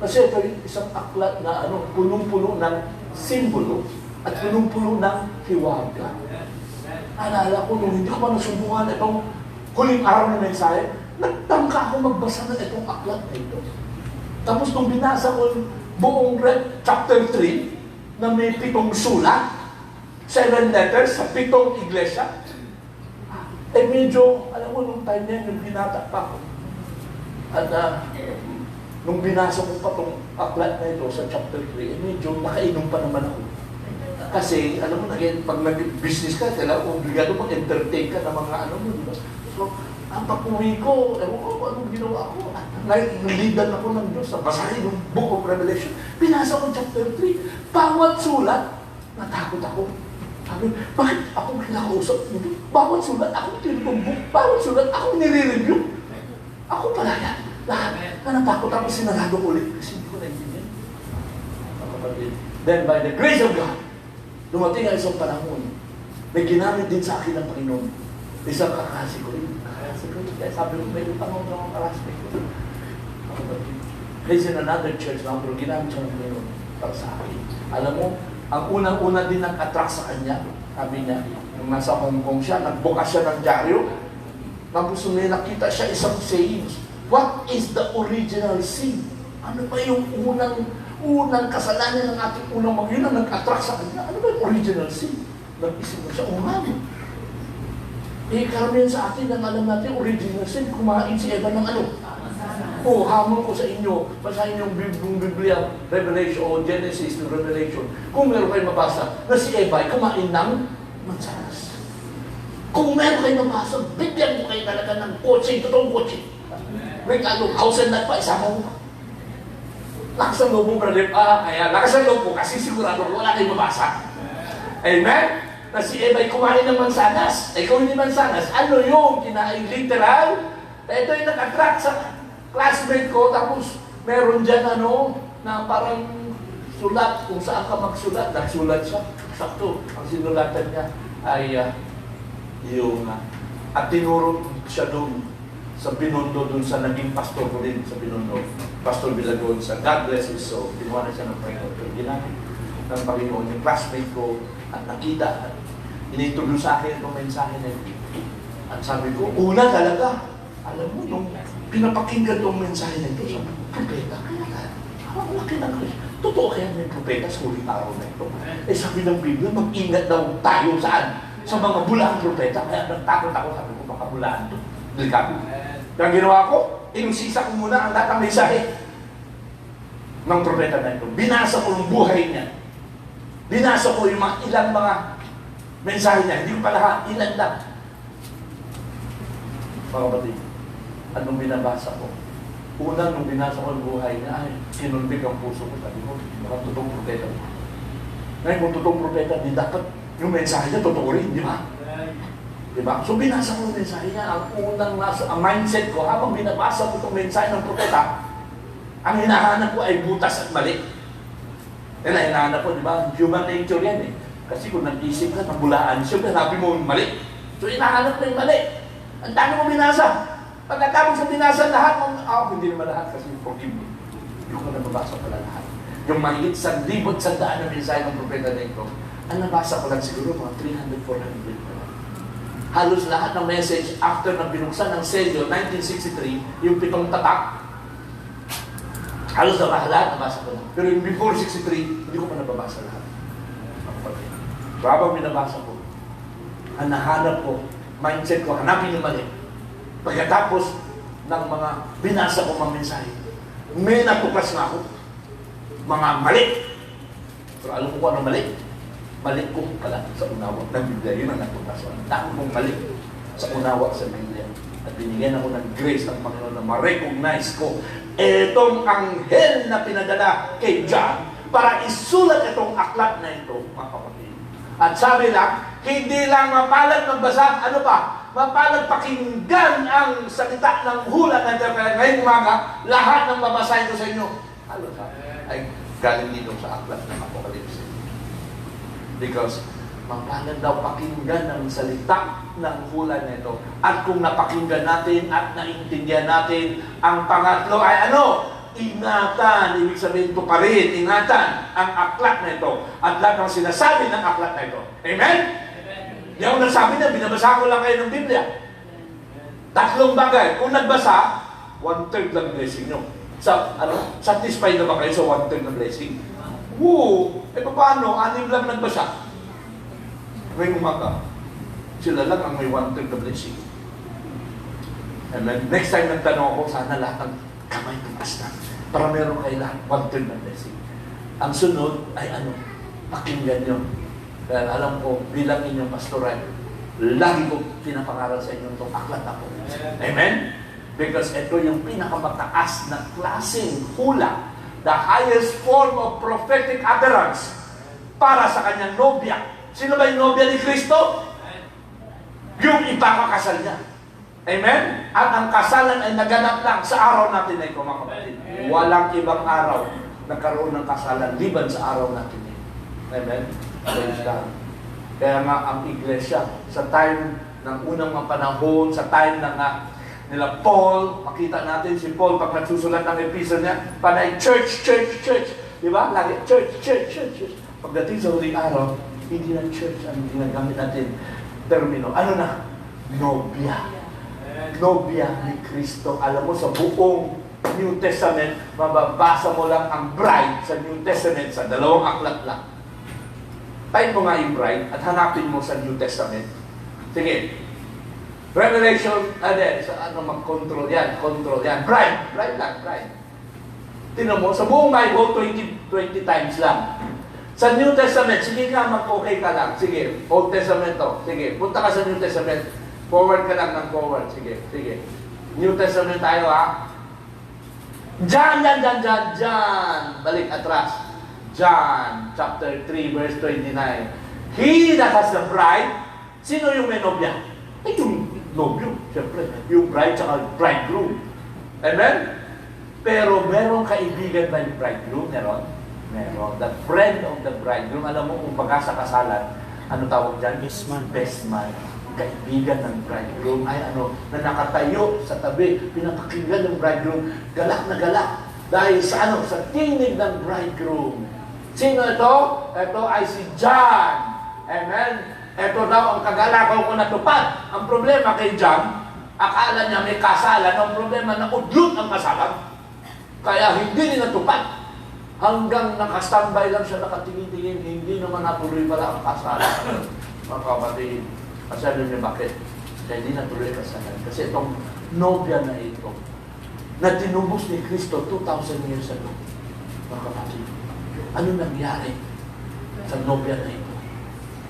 Kasi ito yung isang aklat na punong-puno ng simbolo at punong-puno ng hiwaga. Alala ko, nung hindi ko pa nasubukan itong huling araw na mensahe, nagtangka ako magbasa na itong aklat na ito. Tapos nung binasa ko yung buong chapter 3, na may 7 sulat, 7 letters sa 7 iglesia, medyo, alam mo, nung time na yun, yung binata pa ko. At nung binasa ko pa itong aklat na ito sa chapter 3, medyo nakainom pa naman ako. Kasi, alam mo, pag nag-business ka, kailangan obligado mag-entertain ka ng mga mo, di ba? So, ang pag-uwi ko, ewan ko, anong ginawa ko? Nalidan ako ng Diyos sa basahin ng Book of Revelation. Binasa ko chapter 3. Bawat sulat, natakot ako. Sabi, bakit ako kinakausap nito? Bawat sulat, ako tinutumbok. Bawat sulat, ako nire-review. Ako pala yan. Lahat. Natakot ako, sinarado ko ulit. Kasi hindi ko naintindihan. Then, by the grace of God, dumating ang isang panahon, may ginamit din sa akin ng Panginoon. Isang kakasi ko rin. Kaya sabi ko, may utang ng kakasi ko. He's in another church na, pero ginamit siya ng Panginoon para sa akin. Alam mo, ang unang-una din nag-attract sa kanya, sabi niya, nung nasa Hong Kong siya, nagbukas siya ng dyaryo, tapos may nakita siya isang sayings. What is the original sin? Ano ba yung unang kasalanan ng ating unang Yun ang nag-attract sa kanya. Ano ba yung original sin? Nag-isip mo siya, karamihan sa atin ang alam natin, original sin, kumain si Eva ng ano? Hamon ko sa inyo, basahin yung Biblia, Revelation o Genesis to Revelation. Kung meron kayo mabasa na si Eva ay kumain ng mansanas. Kung meron kayo mabasa, bigyan mo kayo talaga ng kotse, totoong kotse. Regalo, house and lot pa, isama mo pa. Lakas ang loob mo, brother. Kaya lakas ang loob mo kasi sigurado wala kayong mabasa. Amen? Na si Eva ay kumain ng mansanas. Ikaw hindi mansanas. Ano yung kinain literal? Ito yung nag-attract sa classmate ko. Tapos meron dyan na parang sulat. Kung saan ka magsulat, nagsulat siya. Sakto. Ang sinulatan niya ay at tinuro siya doon sa Binondo, doon sa naging pastor ko rin sa Binondo. Pastor Villagon sa God bless his soul. Pinuha na siya ng Panginoon. Pero ginamit ng Panginoon yung classmate ko at nakita at inintroduce sa akin itong mensahe na ito. At sabi ko, una talaga, alam mo, nung pinapakinggan itong mensahe na ito sa propeta, ang laki ng Kristo. Totoo kaya may propeta sa huling araw na ito. Sabi ng Biblia, mag-ingat daw tayo saan? Sa mga bulaang propeta. Kaya nagtakot ako, sabi ko, baka bulaan ito. Delikado. Kaya ginawa ko, inusisa ko muna ang lahat ng mensahe ng propeta na ito. Binasa ko yung buhay niya. Binasa ko yung ilang mga mensahe niya. Hindi ko pa lahat, ilan lang. Mga kapatid, anong binabasa ko? Una, nung binasa ko ang buhay niya, ay, kinunbig ang puso ko. Sabi ko, baka totoong propeta. Ngayon, kung totoong propeta, di dapat yung mensahe niya totoo rin, di ba? Di ba? So, binasa ko yung mensahe niya. Ang unang ang mindset ko, habang binabasa ko itong mensahe ng propeta, ang hinahanap ko ay butas at mali. Yan ang hinahanap ko, di ba? Human nature yan eh. Kasi kung nag-isip ka, nabulaan, siyempre, hanapin mo yung mali. So, hinahanap ko yung mali. Ang dami mo binasa. Pagkatapos sa binasa lahat, hindi naman lahat kasi forgive me. Hindi ko nababasa pala lahat. Yung mahigit 1,100 na mensahe ng propeta na ito, ang nabasa ko lang siguro mga 300-400. Halos lahat ng message after na binuksan ng selyo, 1963, yung 7 tatak, halos na lahat nabasa ko lang. Pero yung before 63, hindi ko pa nababasa lahat. So habang binabasa ko, ang nahanap ko, mindset ko, hanapin yung mali. Pagkatapos ng mga binasa ko mga mensahe, may natukas na ako. Mga mali. So alam ko kung ano mali? Mali ko pala sa unawa ng Biblia. Yun ang natukas ko. Dami kong mali sa unawa sa Biblia. At binigyan ako ng grace ng Panginoon na ma-recognize ko etong anghel na pinadala kay John para isulat itong aklat na ito, mga kapatid. At sabi lang, hindi lang mapalad magbasa, ano pa? Mapalad pakinggan ang salita ng hula na kaya ngayong umaga, lahat ng babasahin ko sa inyo, halos ay galing dito sa aklat ng Apocalypse. Because mapalad daw pakinggan ang salita ng hula na ito. At kung napakinggan natin at naintindihan natin, ang pangatlo ay ano? Ingatan. Ibig sabihin ito pa rin, ingatan ang aklat na ito at lahat ng sinasabi ng aklat na ito. Amen? Hindi ako nagsabi na, binabasa ko lang kayo ng Biblia. 3 bagay. Kung nagbasa, 1/3 lang blessing nyo. Satisfied na ba kayo sa 1/3 na blessing? Woo! E paano? 6 lang nagbasa. Ngayong umaga, sila lang ang may 1/3 na blessing. Amen? Next time nagtanong ako, sana lahat ng kamay tumas na. Para meron kayo lahat 1/3 na blessing. Ang sunod ay ano? Pakinggan nyo. Dahil alam ko, bilang inyong pastoral, lagi ko pinapangaral sa inyo itong aklat ako. Amen? Because ito yung pinakamataas na klaseng hula, the highest form of prophetic utterance para sa kanyang nobya. Sino ba yung nobya ni Kristo? Yung ipakakasal niya. Amen? At ang kasalan ay naganap lang sa araw natin na ito, mga kapatid. Walang ibang araw nagkaroon ng kasalan liban sa araw natin. Amen? Praise God. Kaya nga ang iglesia, sa time ng unang mga panahon, sa time ng nila Paul, makita natin si Paul pag nagsusulat ng epistle niya, panay church. Di ba? Lagi church. Pagdating sa huling araw, hindi na church ang ginagamit natin termino. Ano na? Nobya. Nobya ni Kristo. Alam mo, sa buong New Testament, mababasa mo lang ang bride sa New Testament sa 2 aklat lang. Type mo nga yung bride at hanapin mo sa New Testament. Sige. Revelation, sa mag-control yan. Bride lang. Tingnan mo, sa buong Bible, 20 times lang. Sa New Testament, sige nga, mag-okay ka lang. Sige, Old Testament to. Sige, punta ka sa New Testament. Forward ka lang ng forward. Sige. New Testament tayo, ha? John. Balik atras. John chapter 3 verse 29. He that has the bride, sino yung may nobya? Ay, yung nobyo, siyempre. Yung bride tsaka bridegroom. Amen? Pero merong kaibigan ba yung bridegroom? Meron. The friend of the bridegroom. Alam mo kung pagka sa kasalan, ano tawag dyan? Best man. Kaibigan ng bridegroom ay na nakatayo sa tabi, pinapakinggan ng bridegroom, galak na galak. Dahil sa sa tinig ng bridegroom. Sino ito? Ito ay si John. Amen? Ito daw ang kagalakaw ko natupad. Ang problema kay John, akala niya may kasalan. Ang problema na udlot ang kasalan. Kaya hindi niya natupad. Hanggang nakastandby lang siya, nakatingin-tingin, hindi naman natuloy pala ang kasalan. Mga kapatid, kasalan niya bakit? Kaya hindi natuloy ang kasalan. Kasi itong nobya na ito, na tinubos ni Kristo 2,000 years ago. Mga kapatid, ano nangyari sa nobya na ito?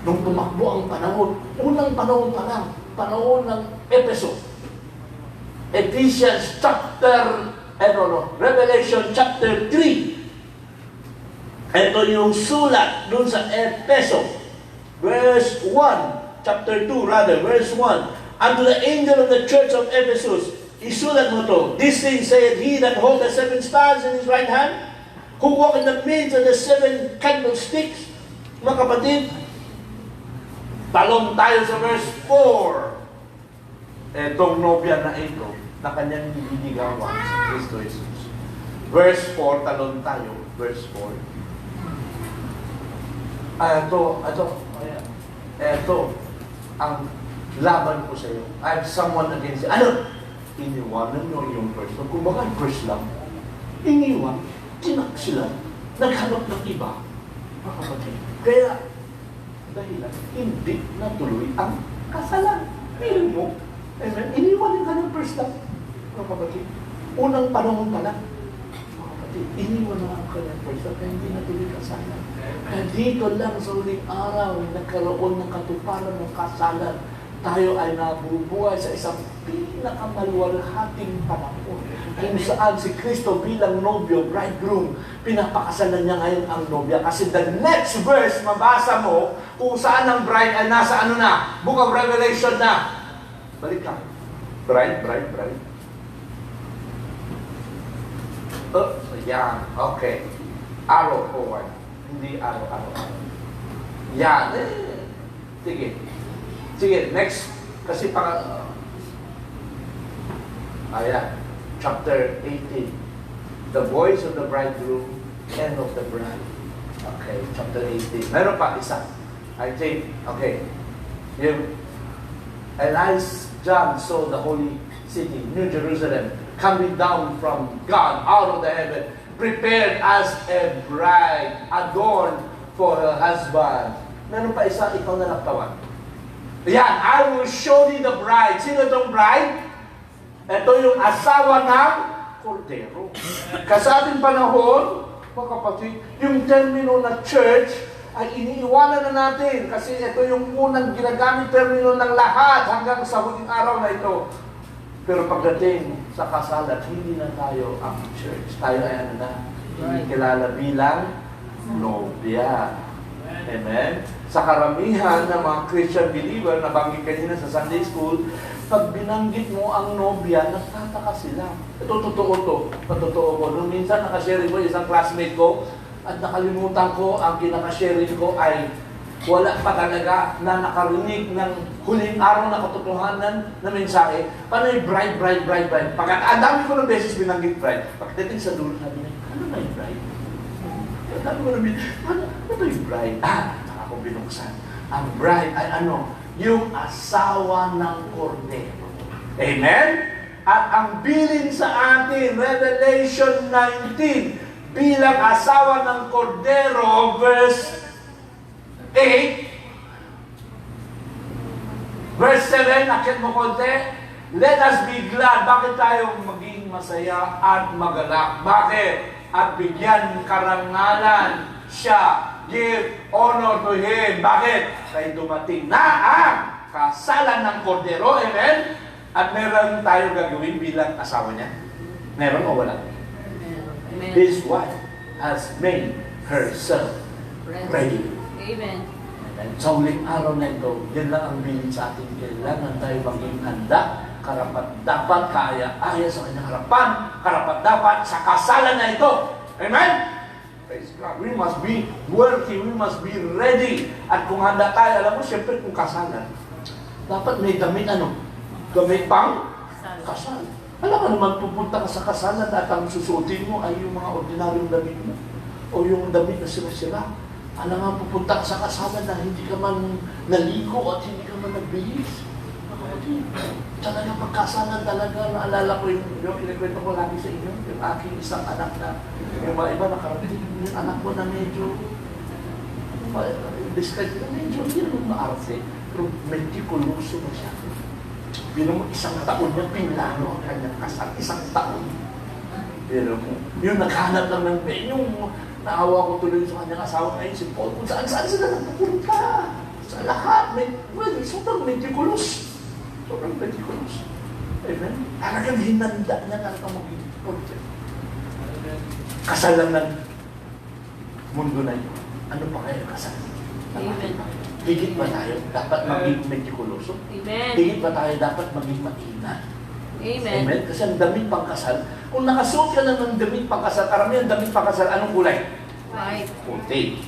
Nung tumakbo ang panahon, unang panahon pa lang, panahon ng Ephesians chapter Revelation chapter 3. Ito yung sulat dun sa Efeso. Verse 1. Chapter 2 rather, verse 1. Unto the angel of the church of Ephesus, isulat mo to. This thing saith he that hold the 7 stars in his right hand, who walk in the midst of the 7 candlesticks. Mga kapatid, talong tayo sa verse 4. Etong nobya na ito, na kanyang nililigawan si Kristo Jesus. Verse 4, talon tayo. Verse 4. Ito, ang laban ko sa iyo. I have someone against you. Ano? Iniwanan nyo yung verse. Kung baka verse lang, iniwan, tinak sila, naghanap ng iba. Mga kapatid. Kaya, dahilan, hindi natuloy ang kasalan. Feeling mo, amen? Iniwan yung kanyang verse lang. Mga kapatid. Unang panahon pa lang. Mga kapatid, iniwan na ang kanyang verse lang, kaya hindi natuloy kasalan. Kaya dito lang sa huling araw, nagkaroon ng katuparan ng kasalan. Tayo ay nabubuhay sa isang pinakamaluwalhating panahon kung saan si Kristo bilang nobyo, bridegroom, pinapakasalan niya ngayon ang nobya. Kasi the next verse, mabasa mo kung saan ang bride ay nasa ano na, Book of Revelation na. Balik ka. Bride. Yan. Okay. Arrow forward. Hindi arrow. Yan. Sige, next. Kasi ayan. Chapter 18. The voice of the bridegroom and of the bride. Okay, chapter 18. Meron pa isa. I think, okay. And as John saw the holy city, New Jerusalem, coming down from God out of the heaven, prepared as a bride, adorned for her husband. Meron pa isa, ikaw na nagtawan. Yan, I will show thee the bride. Sino itong bride? Ito yung asawa ng kordero. Kasi ating panahon, mga kapatid, yung termino na church ay iniiwanan na natin kasi ito yung unang ginagamit termino ng lahat hanggang sa huling araw na ito. Pero pagdating sa kasalan, hindi na tayo ang church. Tayo ay ano na, kinikilala bilang nobya. Amen? Sa karamihan ng mga Christian believer, nabanggit kanina sa Sunday School, pag binanggit mo ang nobya, nagtataka sila. Ito, totoo to. Patotoo ko. Nung minsan, nakashare ko isang classmate ko, at nakalimutan ko, ang kinakashare ko ay wala pa talaga na nakarinig ng huling araw na katotohanan na mensahe. Paano yung bride? Ang dami ko ng beses binanggit bride. Pagdating sa dulo, sabi niya, ano na yung bride? Ang dami ko na ano yung bride? Saka ko binuksan. Ang bride ay ano? Yung asawa ng kordero. Amen? At ang bilin sa atin, Revelation 19, bilang asawa ng kordero, verse 8, verse 7, nakit mo konti, let us be glad. Bakit tayo maging masaya at magalak? Bakit? At bigyan karangalan siya. Give honor to Him. Bakit? Kaya dumating na ang kasalan ng kordero. Amen? At meron tayo gagawin bilang asawa niya. Meron o wala? Amen. His wife has made herself ready. Amen. Sa huling araw na ito, yan lang ang bilin sa atin. Kailangan tayo maging handa, karapat-dapat, kaya-aya sa kanyang harapan, karapat-dapat sa kasalan na ito. Amen? Praise God. We must be worthy, we must be ready. At kung handa tayo, alam mo, siyempre kung kasalan, dapat may damit Gamit pang kasal. Alam ka naman, pupunta ka sa kasalan at ang susuotin mo ay yung mga ordinaryong damit mo. O yung damit na sila-sila. Alam nga, pupunta ka sa kasalan na hindi ka man naligo at hindi ka man nagbihis. Talaga pagkasalan talaga, naalala ko yung kinikwento ko lagi sa inyo, yung aking isang anak na, yung mga iba nakarating, yung anak ko na medyo, describe ko, medyo hindi naman maarte, pero meticuloso na siya. Bilang isang taon niya, pinlano ang kanyang kasal, isang taon. Yung naghanap lang ng yung naawa ko tuloy sa kanyang asawa ngayon, si Paul, kung saan-saan sila nagpupunta. Sa lahat, sobrang meticulous. Sobrang meticulous. Amen? Talagang hinanda niya talaga maging project. Kasal lang ng mundo na yun. Ano pa kaya kasal? Amen. Higit ba tayo dapat maging meticuloso? Amen. Higit ba tayo dapat maging maingat? Amen. Amen? Kasi ang damit pangkasal, kung nakasuot ka na ng damit pangkasal, karamihan damit pangkasal, anong kulay? Right. Puti.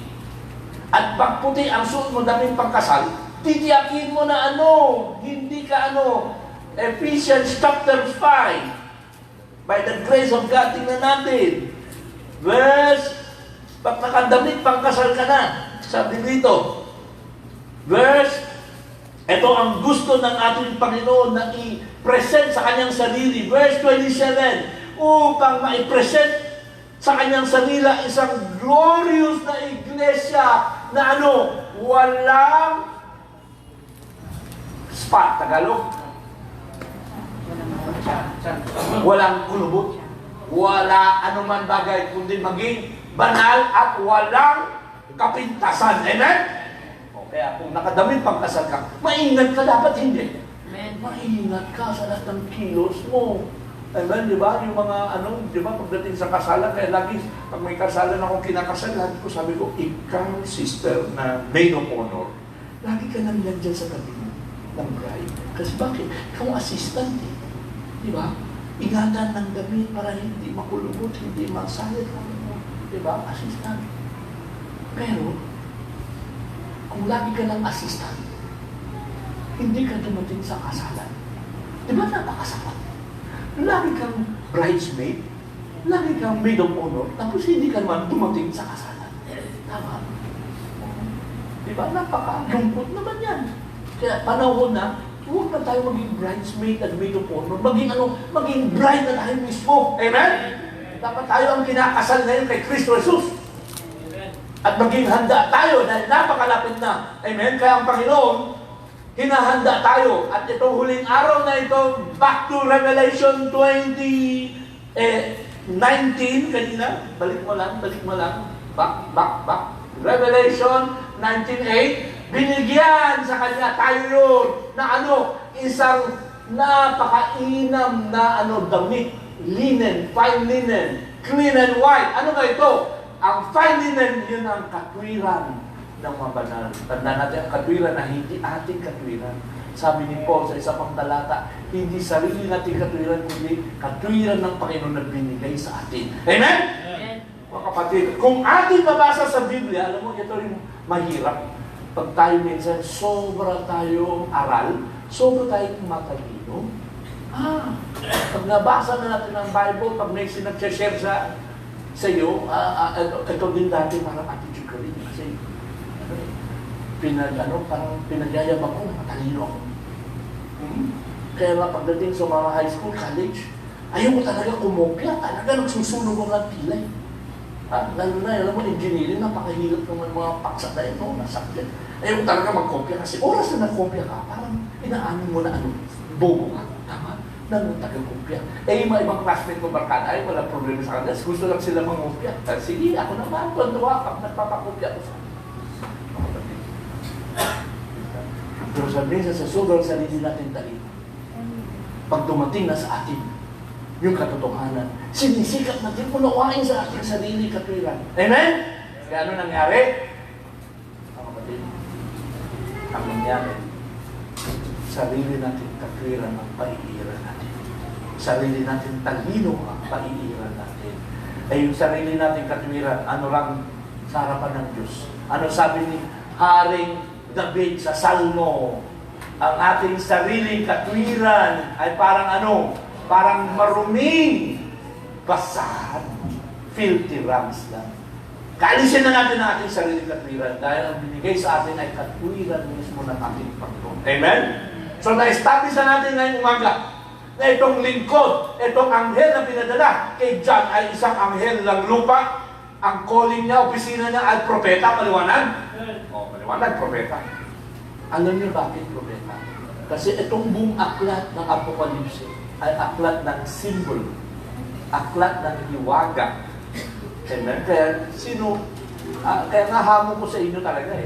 At pag puti ang suot mo damit pangkasal, titiyakin mo na hindi ka Ephesians chapter 5. By the grace of God, tingnan natin. Pag nakadamit pangkasal ka na, sabi dito, ito ang gusto ng ating Panginoon na i-present sa kanyang sarili. Verse 27, upang ma-present sa kanyang sarili isang glorious na iglesia na walang spot, Tagalog. Walang kulubot. Wala anuman bagay, kundi maging banal at walang kapintasan. Amen? Kaya kung nakadamit pangkasal ka, maingat ka, dapat hindi. Amen. Maingat ka sa lahat ng kilos mo. Amen, di ba? Yung mga di ba, pagdating sa kasalan, kaya lagi, pag may kasalan akong kinakasal, lagi ko sabi ko, ikaw, sister, na maid of honor, lagi ka nandiyan dyan sa tabi mo ng bride. Kasi bakit? Ikaw ang assistant eh. Di ba? Ingatan ng damit para hindi makulubot, hindi masalit. Di ba? Assistant. Pero, kung lagi ka ng assistant, hindi ka dumating sa kasalan. Di ba napakasapat? Lagi kang bridesmaid, lagi kang maid of honor, tapos hindi ka naman dumating sa kasalan. Tama? Di ba? Napakalungkot naman yan. Kaya panahon na, huwag na tayo maging bridesmaid at maid of honor. Maging bride na tayo mismo. Amen? Dapat tayo ang kinakasal ngayon kay Kristo Jesus. At maging handa tayo dahil napakalapit na. Amen? Kaya ang Panginoon, hinahanda tayo. At itong huling araw na ito, back to Revelation 19, kanina. Balik mo lang. Back. Revelation 19:8. Binigyan sa kanya tayo yun na isang napakainam na damit. Linen, fine linen, clean and white. Ano ba ito? Ang fine linen, yun ang katwiran ng mga banal. Tandaan natin ang katwiran na hindi ating katwiran. Sabi ni Paul sa isa pang talata, hindi sarili nating katwiran, kundi katwiran ng Panginoon na binigay sa atin. Amen? Amen. Mga kapatid, kung ating mabasa sa Biblia, alam mo, ito rin mahirap. Pag tayo minsan, sobra tayong aral, sobra tayong matalino. Pag nabasa na natin ang Bible, pag may sinag-share sa iyo, ito din dati parang attitude ko rin. Kasi, parang pinagyayabang ko, matalino ako. Kaya nga pagdating sa mga high school, college, ayaw ko talaga kumopya. Talaga nagsusunog ko ng pilay. Lalo na, alam mo, engineering, napakahirap ng mga paksa na ito, nasakit. Ayaw ko talaga magkopya kasi oras na nagkopya ka, parang inaamin mo na bobo ka. Tama? Nang taga-kopya. Yung mga ibang classmate ko barkada, ay wala problema sa kanila. Gusto lang sila mangopya. Sige, ako naman, tuwa ka, nagpapakopya ko sa pero sabihin sa sobrang sarili natin talino. Pag dumating na sa atin yung katotohanan, sinisikap natin unawain sa ating sarili katwiran. Amen? Kaya ano nangyari? Ang kapatid, ang nangyari, sarili natin katwiran ang paiiran natin. Sarili natin talino ang paiiran natin. Ay yung sarili natin katwiran, ano lang sa harapan ng Diyos. Ano sabi ni Haring David sa Salmo, ang ating sariling katwiran ay parang parang maruming basahan, filthy rags lang. Kaalisin na natin ang ating sariling katwiran dahil ang binigay sa atin ay katwiran mismo ng ating Panginoon. Amen? So na-establish na natin ngayong umaga na itong lingkod, itong anghel na pinadala kay John ay isang anghel ng lupa. Ang calling niya, opisina niya ay propeta, maliwanag? Maliwanag, propeta. Alam niyo bakit propeta? Kasi itong buong aklat ng Apokalipse ay aklat ng symbol, aklat ng hiwaga. Amen? Kaya kaya nahamon ko sa inyo talaga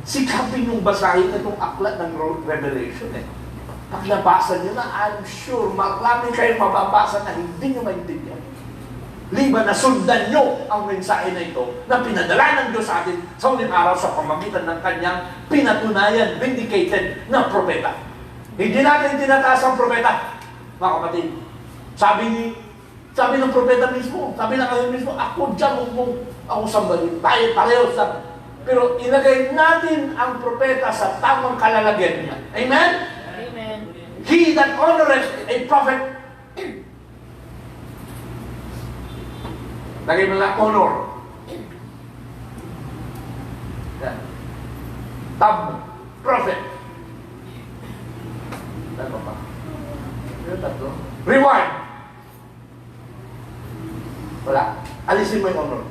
sikapin yung basahin itong aklat ng Revelation Pag nabasa niyo na, I'm sure marami kayong mababasa na hindi niyo maintindihan. Liban na sundan nyo ang mensahe na ito na pinadala ng Diyos sa atin sa uling araw sa pamamagitan ng kanyang pinatunayan, vindicated na propeta. Hindi natin tinataas ang propeta, mga kapatid. Sabi ng propeta mismo, sabi ng kanya mismo, ako dyan, huwag mong ako sambalin. Tayo, pareho sa... Pero ilagay natin ang propeta sa tamang kalalagyan niya. Amen? Amen. He that honoreth a prophet, lagay mo lang honor. Yan. Prophet. Ano pa? Ano tatlo? Reward. Wala. Alisin mo yung honor.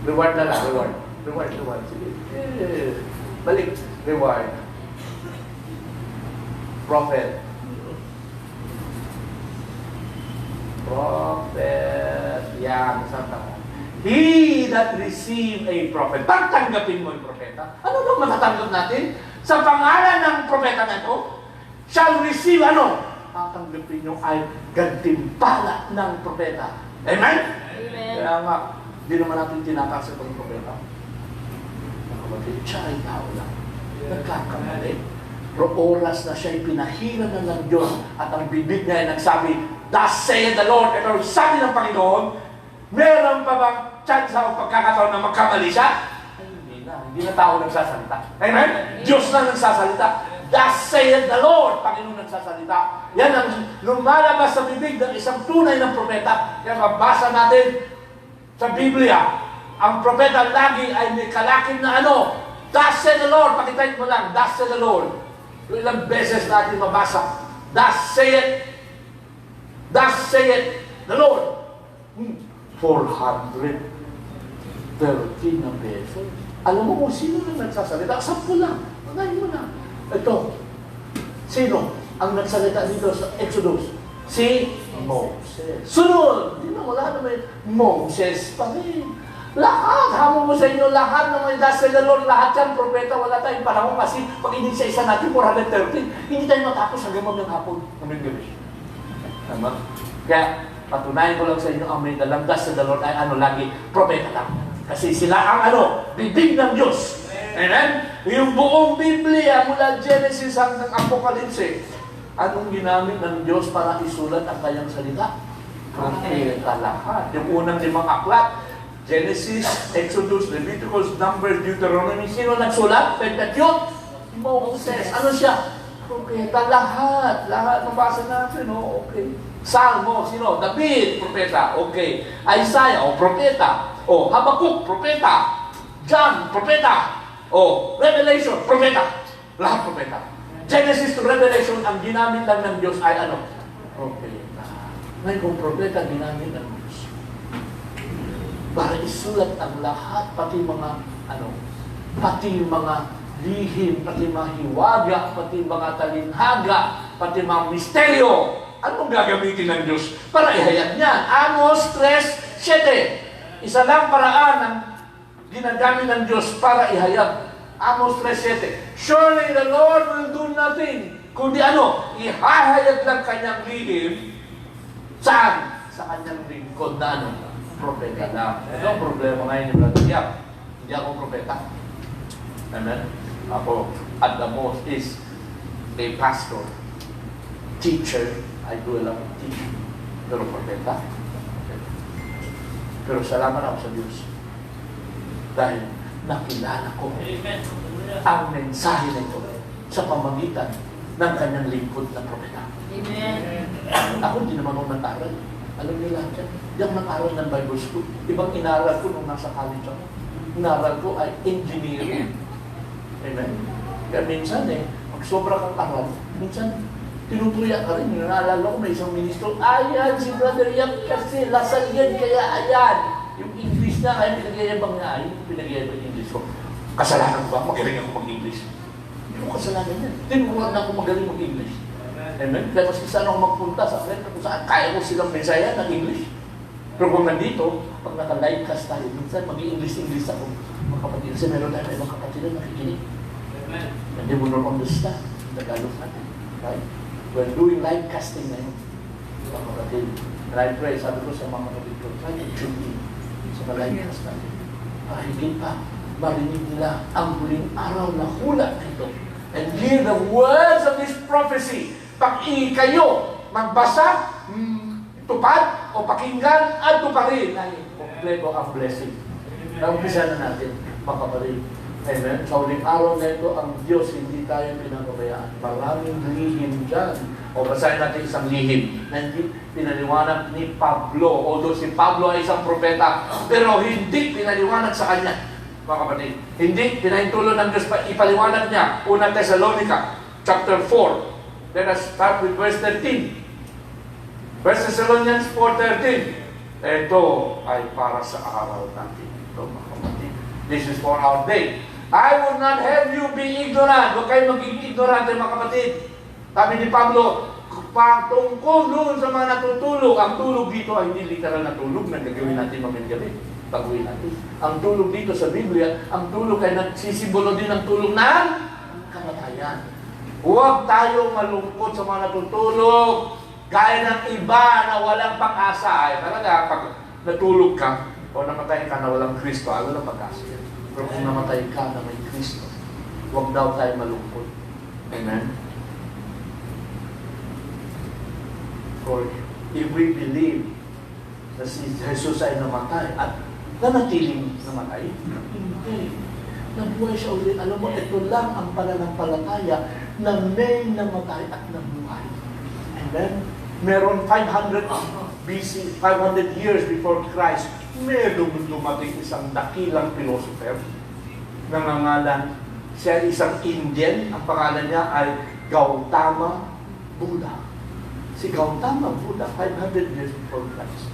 Reward na lang. Reward. Sige. Balik. Reward. Prophet. Yan. He that receive a prophet. Pagtanggapin mo yung propeta. Ano bang matatanggap natin? Sa pangalan ng propeta na ito, shall receive ano? Tatanggapin nyo ay gantimpala ng propeta. Amen? Amen. Kaya nga, hindi naman natin tinataas itong propeta. Nakapatid, siya ay tao lang. Nagkakamali. Pero oras na siya'y pinahiran na ng Diyos at ang bibig niya ay nagsabi, thus saith the Lord. Ito sabi ng Panginoon, meron pa bang chance o pagkakataon na magkamali siya? Ay, hindi na tao nagsasalita. Amen? Diyos na nagsasalita. Thus saith the Lord. Panginoon nagsasalita. Yan ang lumalabas sa bibig ng isang tunay ng propeta. Kaya mabasa natin sa Biblia, ang propeta lagi ay may kalakim na ano? Thus saith the Lord. Pakitain mo lang, thus saith the Lord. Ilang beses natin mabasa. Thus saith the Lord. 413 na beses. Alam mo kung sino na nagsasalita? 10 lang. Pagayin mo na. Ito. Sino ang nagsalita dito sa Exodus? Si Moses. Sunod. Hindi na wala naman Moses pa rin. Lahat, hamon mo sa inyo, lahat ng mga dasal na Lord, lahat yan, propeta, wala tayong panahon kasi pag inisa-isa natin, 413, hindi tayo matapos hanggang mamayang hapon, mamayang gabi. Tama? Kaya, patunayan ko lang sa inyo, ang may dalang dasal na Lord ay ano lagi, propeta lang. Kasi sila ang ano, bibig ng Diyos. Amen? Yung buong Biblia, mula Genesis hanggang Apocalypse, anong ginamit ng Diyos para isulat ang kanyang salita? Propeta lahat. Yung unang 5 aklat, Genesis, Exodus, Leviticus, Numbers, Deuteronomy. Sino nagsulat? Pentateuch? Moses. Ano siya? Propeta. Lahat. Lahat. Mabasa natin. Oh, okay. Salmo. Sino? David. Propeta. Okay. Isaiah. O, propeta. O, Habakkuk. Propeta. John. Propeta. O, Revelation. Propeta. Lahat propeta. Genesis to Revelation, ang ginamit lang ng Diyos ay ano? Propeta. Ngayon kung propeta, ginamit ng Diyos para isulat ang lahat, pati mga lihim, pati mga hiwaga, pati mga talinhaga, pati mga misteryo. Anong gagamitin ng Diyos para ihayag niyan? Amos 3:7. Isa lang paraan ang ginagamit ng Diyos para ihayag. Amos 3:7. Surely the Lord will do nothing. Kundi ano? Ihahayag lang kanyang lihim. Saan? Sa kanyang lingkod na ano? Propeta na. Ito ang problema ngayon ni Brother Yap. Hindi ako propeta. Amen? Ako, at the most, is a pastor, teacher. I do a lot of teaching. Pero propeta. Pero salamat ako sa Diyos. Dahil nakilala ko ang mensahe na ito sa pamagitan ng kanyang lingkod na propeta. Amen. Ako hindi naman ako nag-aral. Alam niyo lahat yan. Yung nag-aral ng Bible School. Ibang inaral ko nung nasa college ako. Inaral ko ay engineering. Amen? Kaya minsan pag sobra kang aral, minsan tinutuya ka rin. Naalala ko may isang ministro, ayan si Brother Yap kasi lasal yan, kaya ayan. Yung English na, kaya pinagyayabang niya, ay pinagyayabang yung English ko. Kasalanan ko ba? Magaling ako mag-English. Hindi ko kasalanan yan. Tinuruan na ako magaling mag-English. Amen? Kaya mas saan ako magpunta sa Amerika kung saan kaya ko silang mensaya ng English. Pero kung nandito, pag naka-live cast tayo, minsan mag-i-English ako. Mga kapatid, kasi meron tayo ibang kapatid na nakikinig. Hindi mo nung understand. Tagalog natin. Right? We're doing live casting ngayon. Mga kapatid. And I pray, sabi ko sa mga kapatid ko, try to tune in sa live cast natin. Higit pa, marinig nila ang huling araw na hula nito. And hear the words of this prophecy. Pag kayo magbasa, tupad o pakinggan at tuparin ay kompleto ang blessing. Naumpisa na natin, mga kapatid. Amen. Sa huling araw na ito, ang Diyos hindi tayo pinapabayaan. Maraming lihim dyan. O basahin natin isang lihim na hindi pinaliwanag ni Pablo. Although si Pablo ay isang propeta, pero hindi pinaliwanag sa kanya. Mga kapatid, hindi pinahintulo ng Diyos ipaliwanag niya. Una Thessalonica, chapter 4. Let us start with verse 13. 1 Thessalonians 4:13. Ito ay para sa araw natin. Ito, mga kapatid. This is for our day. I would not have you be ignorant. Huwag kayo maging ignorant, mga kapatid. Sabi ni Pablo, patungkol doon sa mga natutulog, ang tulog dito ay hindi literal na tulog na gagawin natin mamayang gabi. Pag-uwi natin. Ang tulog dito sa Biblia, ang tulog ay nagsisimbolo din ng tulog ng kamatayan. Huwag tayo malungkot sa mga natutulog. Gaya ng iba na walang pag-asa. Ay talaga, pag natulog ka, o namatay ka na walang Kristo, ay walang pag-asa yan. Pero kung namatay ka na may Kristo, huwag daw tayo malungkot. Amen? For if we believe na si Jesus ay namatay at nanatiling namatay, hindi. Nabuhay siya ulit. Alam mo, ito lang ang pananampalataya na may namatay at nabuhay. And then, meron 500 BC, 500 years before Christ, meron dumating isang dakilang philosopher. Nangangalan, siya isang Indian, ang pangalan niya ay Gautama Buddha. Si Gautama Buddha, 500 years before Christ.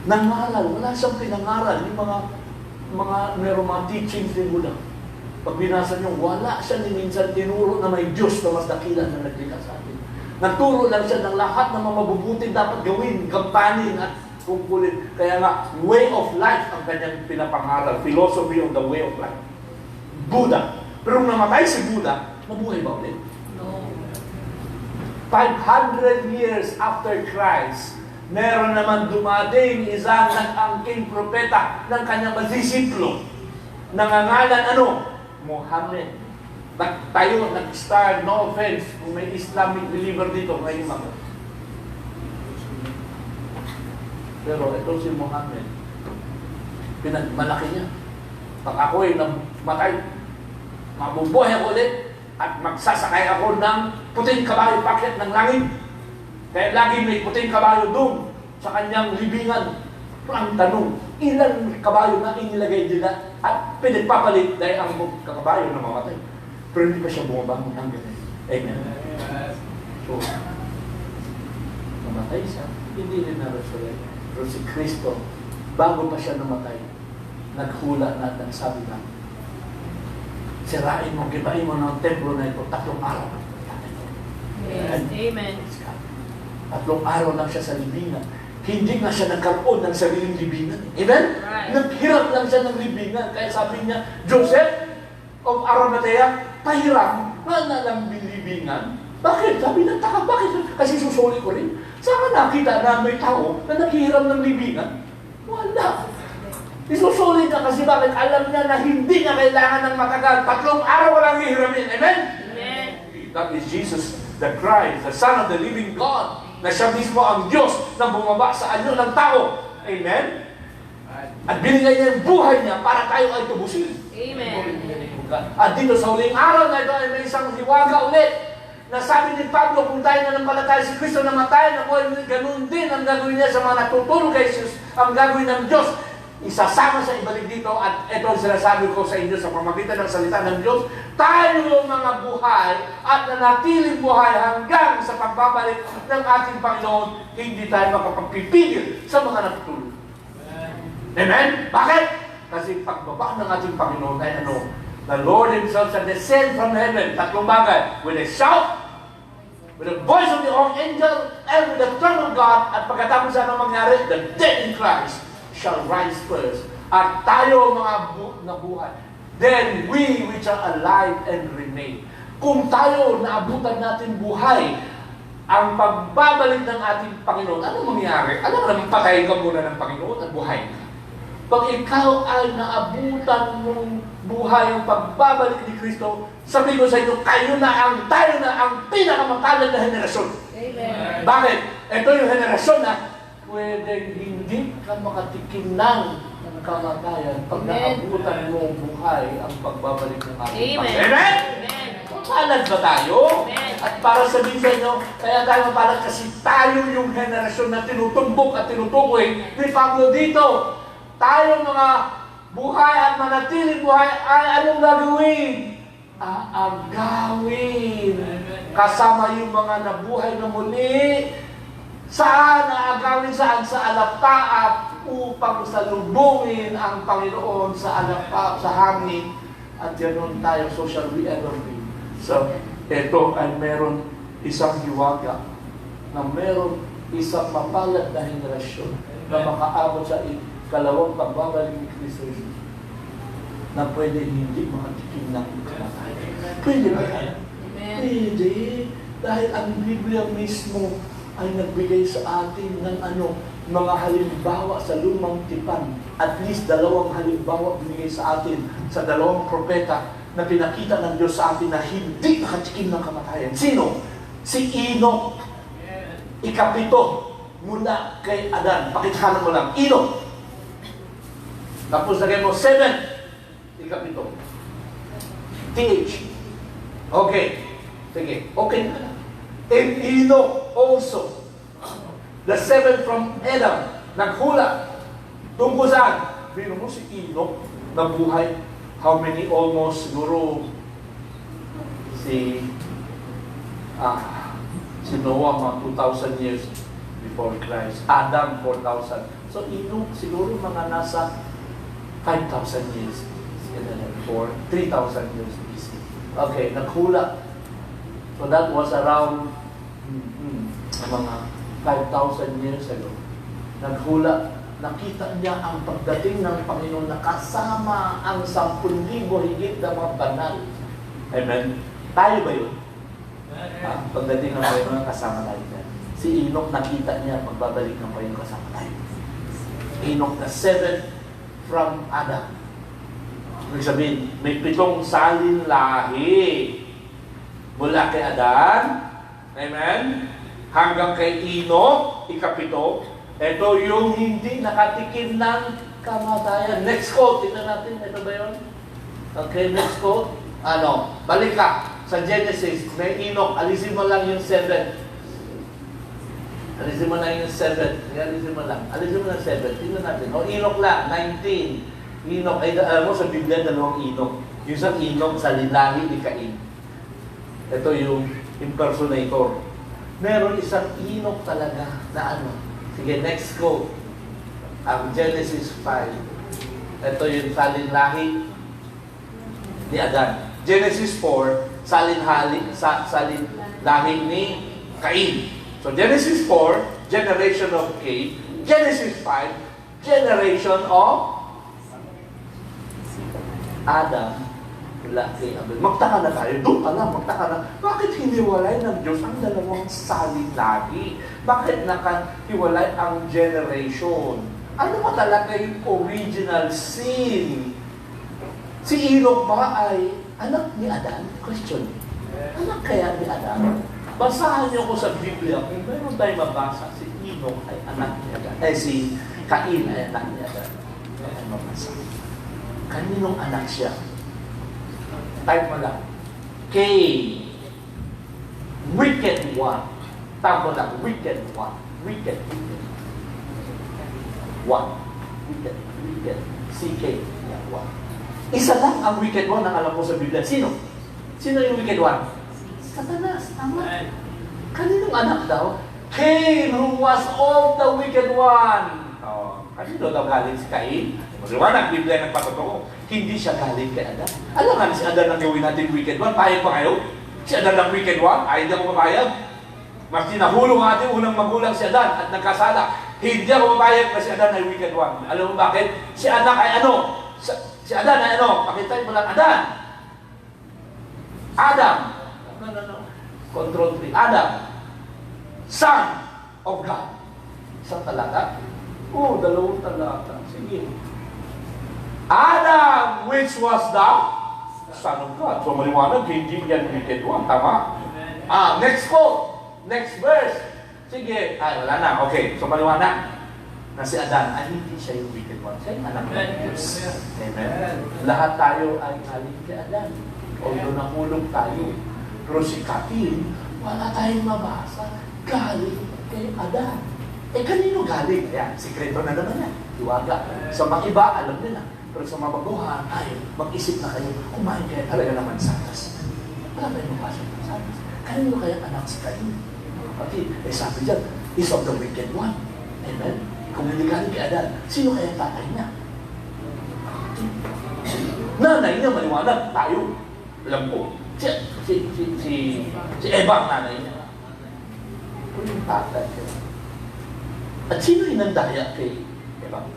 Nangaral, wala siyang pinangaral, yung meron mga teachings ni Buddha. Pag binasa niyo, wala siya ni minsan tinuro na may Diyos na mas dakila na naglikha sa atin. Nagturo lang siya ng lahat ng mga mabubuting dapat gawin, gampanin at kumpulin. Kaya nga, way of life ang kanyang pinapangaral. Philosophy of the way of life. Buddha. Pero nung namatay si Buddha, nabuhay ba ulit? No. 500 years after Christ, meron naman dumating isang nag-angking propeta ng kanyang madisiplo. Nangangalan ano? Muhammad. Tayo, nag-start, no offense, kung may Islamic believer dito, ngayon mga. Pero ito si Muhammad, pinagmalaki niya. Pag ako'y namatay, mabubuhay ako ulit, at magsasakay ako ng puting kabayo pakyat ng langit. Kaya lagi may puting kabayo doon sa kanyang libingan. Ang tanong, ilan kabayo na inilagay nila at pinagpapalit dahil ang kabayo na mamatay. Pero hindi pa siya bumabangon hanggang ngayon. Amen. So, namatay siya, hindi rin na-resurrect. Pero si Kristo, bago pa siya namatay, naghula na at nagsabi na, sirain mo, gibain mo ng templo na ito, 3 araw. Yes. Amen. 3 araw lang siya sa libingan. Hindi nga siya nagkaroon ng sariling libingan. Amen? Right. Naghiram lang siya ng libingan. Kaya sabi niya, Joseph of Arimathea, pahiram na lang libingan. Bakit? Sabi ng taka, bakit? Kasi susuli ko rin. Saan nakita na may tao na naghiram ng libingan? Wala. Isusuli niya kasi bakit? Alam niya na hindi niya kailangan ng matagal. 3 araw walang hihiramin. Amen? Amen. That is Jesus, the Christ, the Son of the living God, na siya mismo ang Diyos na bumaba sa anyo ng tao. Amen? At binigay niya yung buhay niya para tayo ay tubusin. Amen. At dito sa huling araw na ito ay may isang hiwaga ulit na sabi ni Pablo, kung tayo nanampalataya si Kristo na matay, na ganun din ang gagawin niya sa mga natutulog kay Jesus, ang gagawin ng Diyos. Isasama sa ibalik dito at ito ang sinasabi ko sa inyo sa pamagitan ng salita ng Diyos, tayo mga buhay at nanatiling buhay hanggang sa pagbabalik ng ating Panginoon, hindi tayo makapagpipigil sa mga natutulog. Amen? Bakit? Kasi pagbaba ng ating Panginoon ay ano? The Lord Himself shall descend from heaven, 3 bagay, with a shout, with the voice of the archangel, and with the throne of God, at pagkatapos ano mangyari, the dead in Christ shall rise first. At tayo mga nabuhay. Then we which are alive and remain. kung tayo naabutan natin buhay, ang pagbabalik ng ating Panginoon, ano mangyayari? Alam mo naman, patayin ka muna ng Panginoon at buhay ka. Pag ikaw ay naabutan mong buhay ang pagbabalik ni Kristo, sabi ko sa inyo, tayo na ang pinakamatagal na henerasyon. Amen. Bakit? Ito yung henerasyon na pwedeng hindi ka makatikim ng kamatayan pag Amen. naabutan mong buhay ang pagbabalik ng ating Amen. Panginoon. Amen? Amen. Palad ba tayo? Amen. At para sabihin sa inyo, kaya tayo mapalad kasi tayo yung henerasyon na tinutumbok at tinutukoy ni Pablo dito. Tayo mga buhay at manatiling buhay ay anong gagawin? Aagawin. Kasama yung mga nabuhay na muli. Saan aagawin? Saan? Sa alapaap upang salubungin ang Panginoon sa alapaap, sa hangin. At ganoon tayo, so shall we ever be. So, ito ay meron isang hiwaga na meron isang mapalad na henerasyon na makaabot sa kalawang pagbabalik ni Kristo Jesus na pwede hindi makatikim ng kamatayan. Pwede ba yan? Amen. Pwede. Dahil ang Biblia mismo ay nagbigay sa atin ng mga halimbawa sa lumang tipan. At least 2 halimbawa binigay sa atin sa 2 propeta na pinakita ng Diyos sa atin na hindi nakatikim ng kamatayan. Sino? Si Enoch. Ikapito mula kay Adan. Pakitahan mo lang. Enoch. Tapos lagay mo 7. Ikapito. TH. Okay. Sige. Okay na. And Enoch also. The 7 from Adam. Naghula. Tungkol saan? Bino mo si Enoch na buhay. How many? Almost siguro si Noah mga 2,000 years before Christ. Adam 4,000. So Enoch siguro mga nasa 5,000 years. For 3,000 years BC. Okay, naghula. So that was around mga 5,000 years ago. Naghula. Nakita niya ang pagdating ng Panginoon na kasama ang 10,000 higit na mga banal. Amen? Tayo ba yun? Pagdating ng Panginoon, kasama tayo dyan. Si Enoch, nakita niya pagbabalik ng Panginoon, kasama tayo. Enoch na 7 from Adam. Ibig sabihin, may 7 salin lahi mula kay Adan, amen, hanggang kay Enoch, ikapito. Ito yung hindi nakatikim ng kamatayan. Next quote, tingnan natin. Ito ba yun? Okay, next quote. Balik ka sa Genesis. May Enoch. Alisin mo lang yung 7. Alisin mo lang yung 7. Alisin mo lang. Alisin mo lang 7. Tingnan natin. Enoch lang. 19. Enoch. Ay, alam mo sa Biblia, 2 Enoch. Yung isang Enoch sa linahi ni Cain. Ito yung impersonator. Meron isang Enoch talaga na Sige, next quote. Genesis 5. Ito yung salin-lahi ni Adan. Genesis 4, salin-lahi ni Cain. So, Genesis 4, generation of Cain. Genesis 5, generation of Adam. Magtaka na tayo. Doon ka lang, magtaka na. Bakit hiniwalay ng Diyos ang 2 salin-lahi? Bakit nakahiwalay ang generation? Ano ba talaga yung original sin? Si Enoch ba ay anak ni Adan? Question. Anak kaya ni Adan? Basahan niyo ko sa Biblia. Kung meron tayo mabasa, si Enoch ay anak ni Adan. Si Cain ay anak ni Adan. Ay mabasa. Kaninong anak siya? Type mo lang. Cain. Wicked one. Type mo lang. Wicked one. Wicked. One. Wicked. CK. Yeah, one. Isa lang ang wicked one ang alam mo sa Biblia. Sino? Sino yung wicked one? Satanas. Tama. Kaninong anak daw? Cain, who was of the wicked one. Kanino daw galing si Cain? Maliwanag, Biblia nagpatotoo. Hindi siya galing kay Adan. Alam nga si Adan ang gawin natin wicked one. Payag pa kayo? Si Adan ang wicked one? Ay, hindi ako mapayag. Mas tinahulong ating unang magulang si Adan at nagkasala. Hindi ako mapayag na si Adan ay wicked one. Alam mo bakit? Si anak ay Si Adan ay Pakita mo lang Adan. Adam. Control 3. Adam, son of God. Isang talata? Oo, dalawang talata. Sige. Adam, which was the son of God. So, maliwanag, hindi yan wicked one. Tama? Next quote. Next verse. Sige. Wala na. Okay. So, maliwanag na si Adan ay hindi siya yung wicked one. Siya yung anak ng Diyos. Amen. Lahat tayo ay galing kay Adan. Although nahulog tayo. Pero si Cain, wala tayong mabasa. Galing kay Adan. Kanino galing? Ayan, sikreto na naman yan. Iwaga. Sa mga iba, alam nila. Pero sa mga baguhan, ay, mag-isip na kayo, kumain kayo talaga naman sanas. Wala tayong mabasa ng sanas. Kanino kaya anak si Cain? Pati, sabi dyan, is of the wicked one. Amen? Kung hindi galing kay Adan, sino kaya tatay niya? Nanay niya, maliwanag, tayo. Alam ko, si Eva ang nanay niya. Kung yung tatay niya. At sino inandaya kay Eva?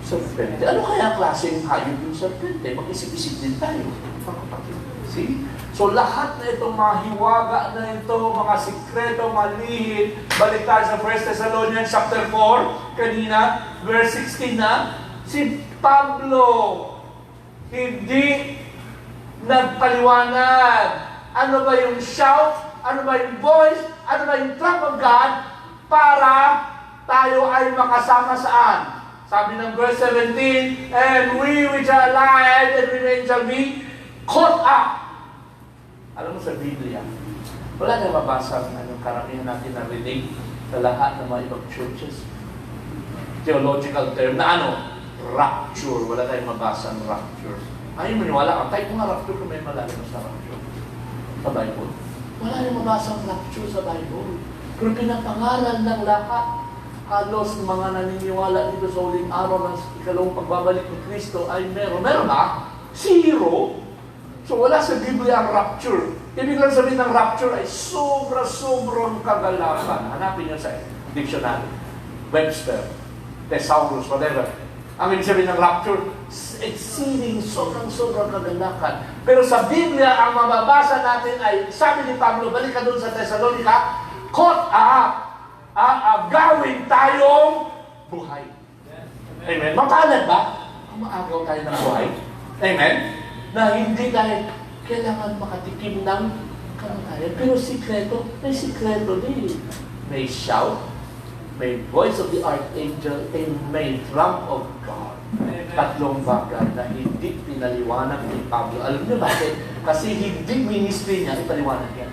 Serpente. Ano kaya klaseng hayop yung serpente? Mag-isip-isip din tayo. See? So lahat na itong mga hiwaga na ito, mga sikreto, malihit, balik tayo sa 1 Thessalonians chapter 4, kanina, verse 16 na, si Pablo hindi nagpaliwanag. Ano ba yung shout? Ano ba yung voice? Ano ba yung trump of God? Para tayo ay makasama saan? Sabi ng verse 17, and we which are alive and remain shall be caught up. Alam mo sa Biblia, wala na mabasa ng karamihan natin na rinig sa lahat ng mga ibang churches. Theological term na ano? Rapture. Wala tayong mabasa ng rapture. Ayaw maniwala ka, type mo nga rapture kung may malalim sa rapture. Sa Bible. Wala na mabasa ng rapture sa Bible. Pero pinapangaral ng lahat. Halos mga naniniwala dito sa huling araw ng ikalawang pagbabalik ni Kristo ay meron. Meron ba? Zero. So wala sa Biblia ang rapture. Ibig lang sabihin ng rapture ay sobra-sobrang kagalakan. Hanapin niyo sa dictionary. Webster, Thesaurus, whatever. Ang ibig sabihin ng rapture, exceeding sobrang kagalakan. Pero sa Biblia, ang mababasa natin ay, sabi ni Pablo, balik ka doon sa Thessalonica, caught up, gawin tayong buhay. Amen? Mapalad ba? Maagaw tayo ng buhay. Amen? Na hindi tayo kailangan makatikim ng kamatayan. Pero may sikreto din. May shout, may voice of the archangel, and may trump of God. Tatlong bagay na hindi pinaliwanag ni Pablo. Alam niyo bakit? Kasi hindi ministry niya ipaliwanag yan.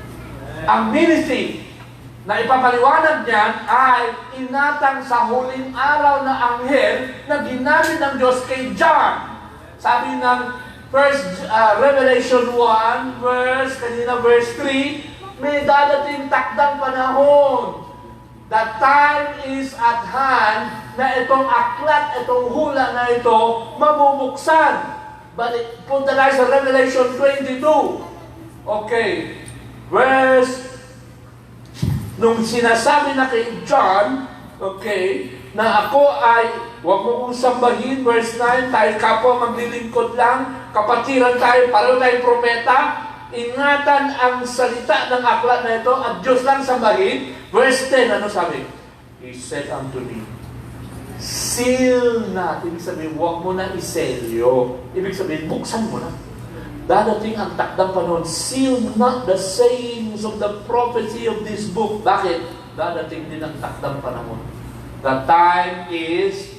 Ang ministry na ipapaliwanag niyan ay inatang sa huling araw na anghel na ginamit ng Diyos kay John. Sabi ng Revelation 1, verse 3, may dadating takdang panahon. The time is at hand na itong aklat, itong hula na ito, mabubuksan. Balik, punta tayo sa Revelation 22. Okay. Nung sinasabi na kay John, okay, na ako ay, huwag mo kong sambahin, verse 9, tayo kapwa maglilingkod lang, kapatiran tayo, pareho tayong propeta, ingatan ang salita ng aklat na ito, at Diyos lang sambahin. Verse 10, ano sabi? He said unto me, seal na. Ibig sabihin, huwag mo na iselyo. Ibig sabihin, buksan mo na. Dadating ang takdang panahon, seal not the sayings of the prophecy of this book. Bakit? Dadating din ang takdang panahon. The time is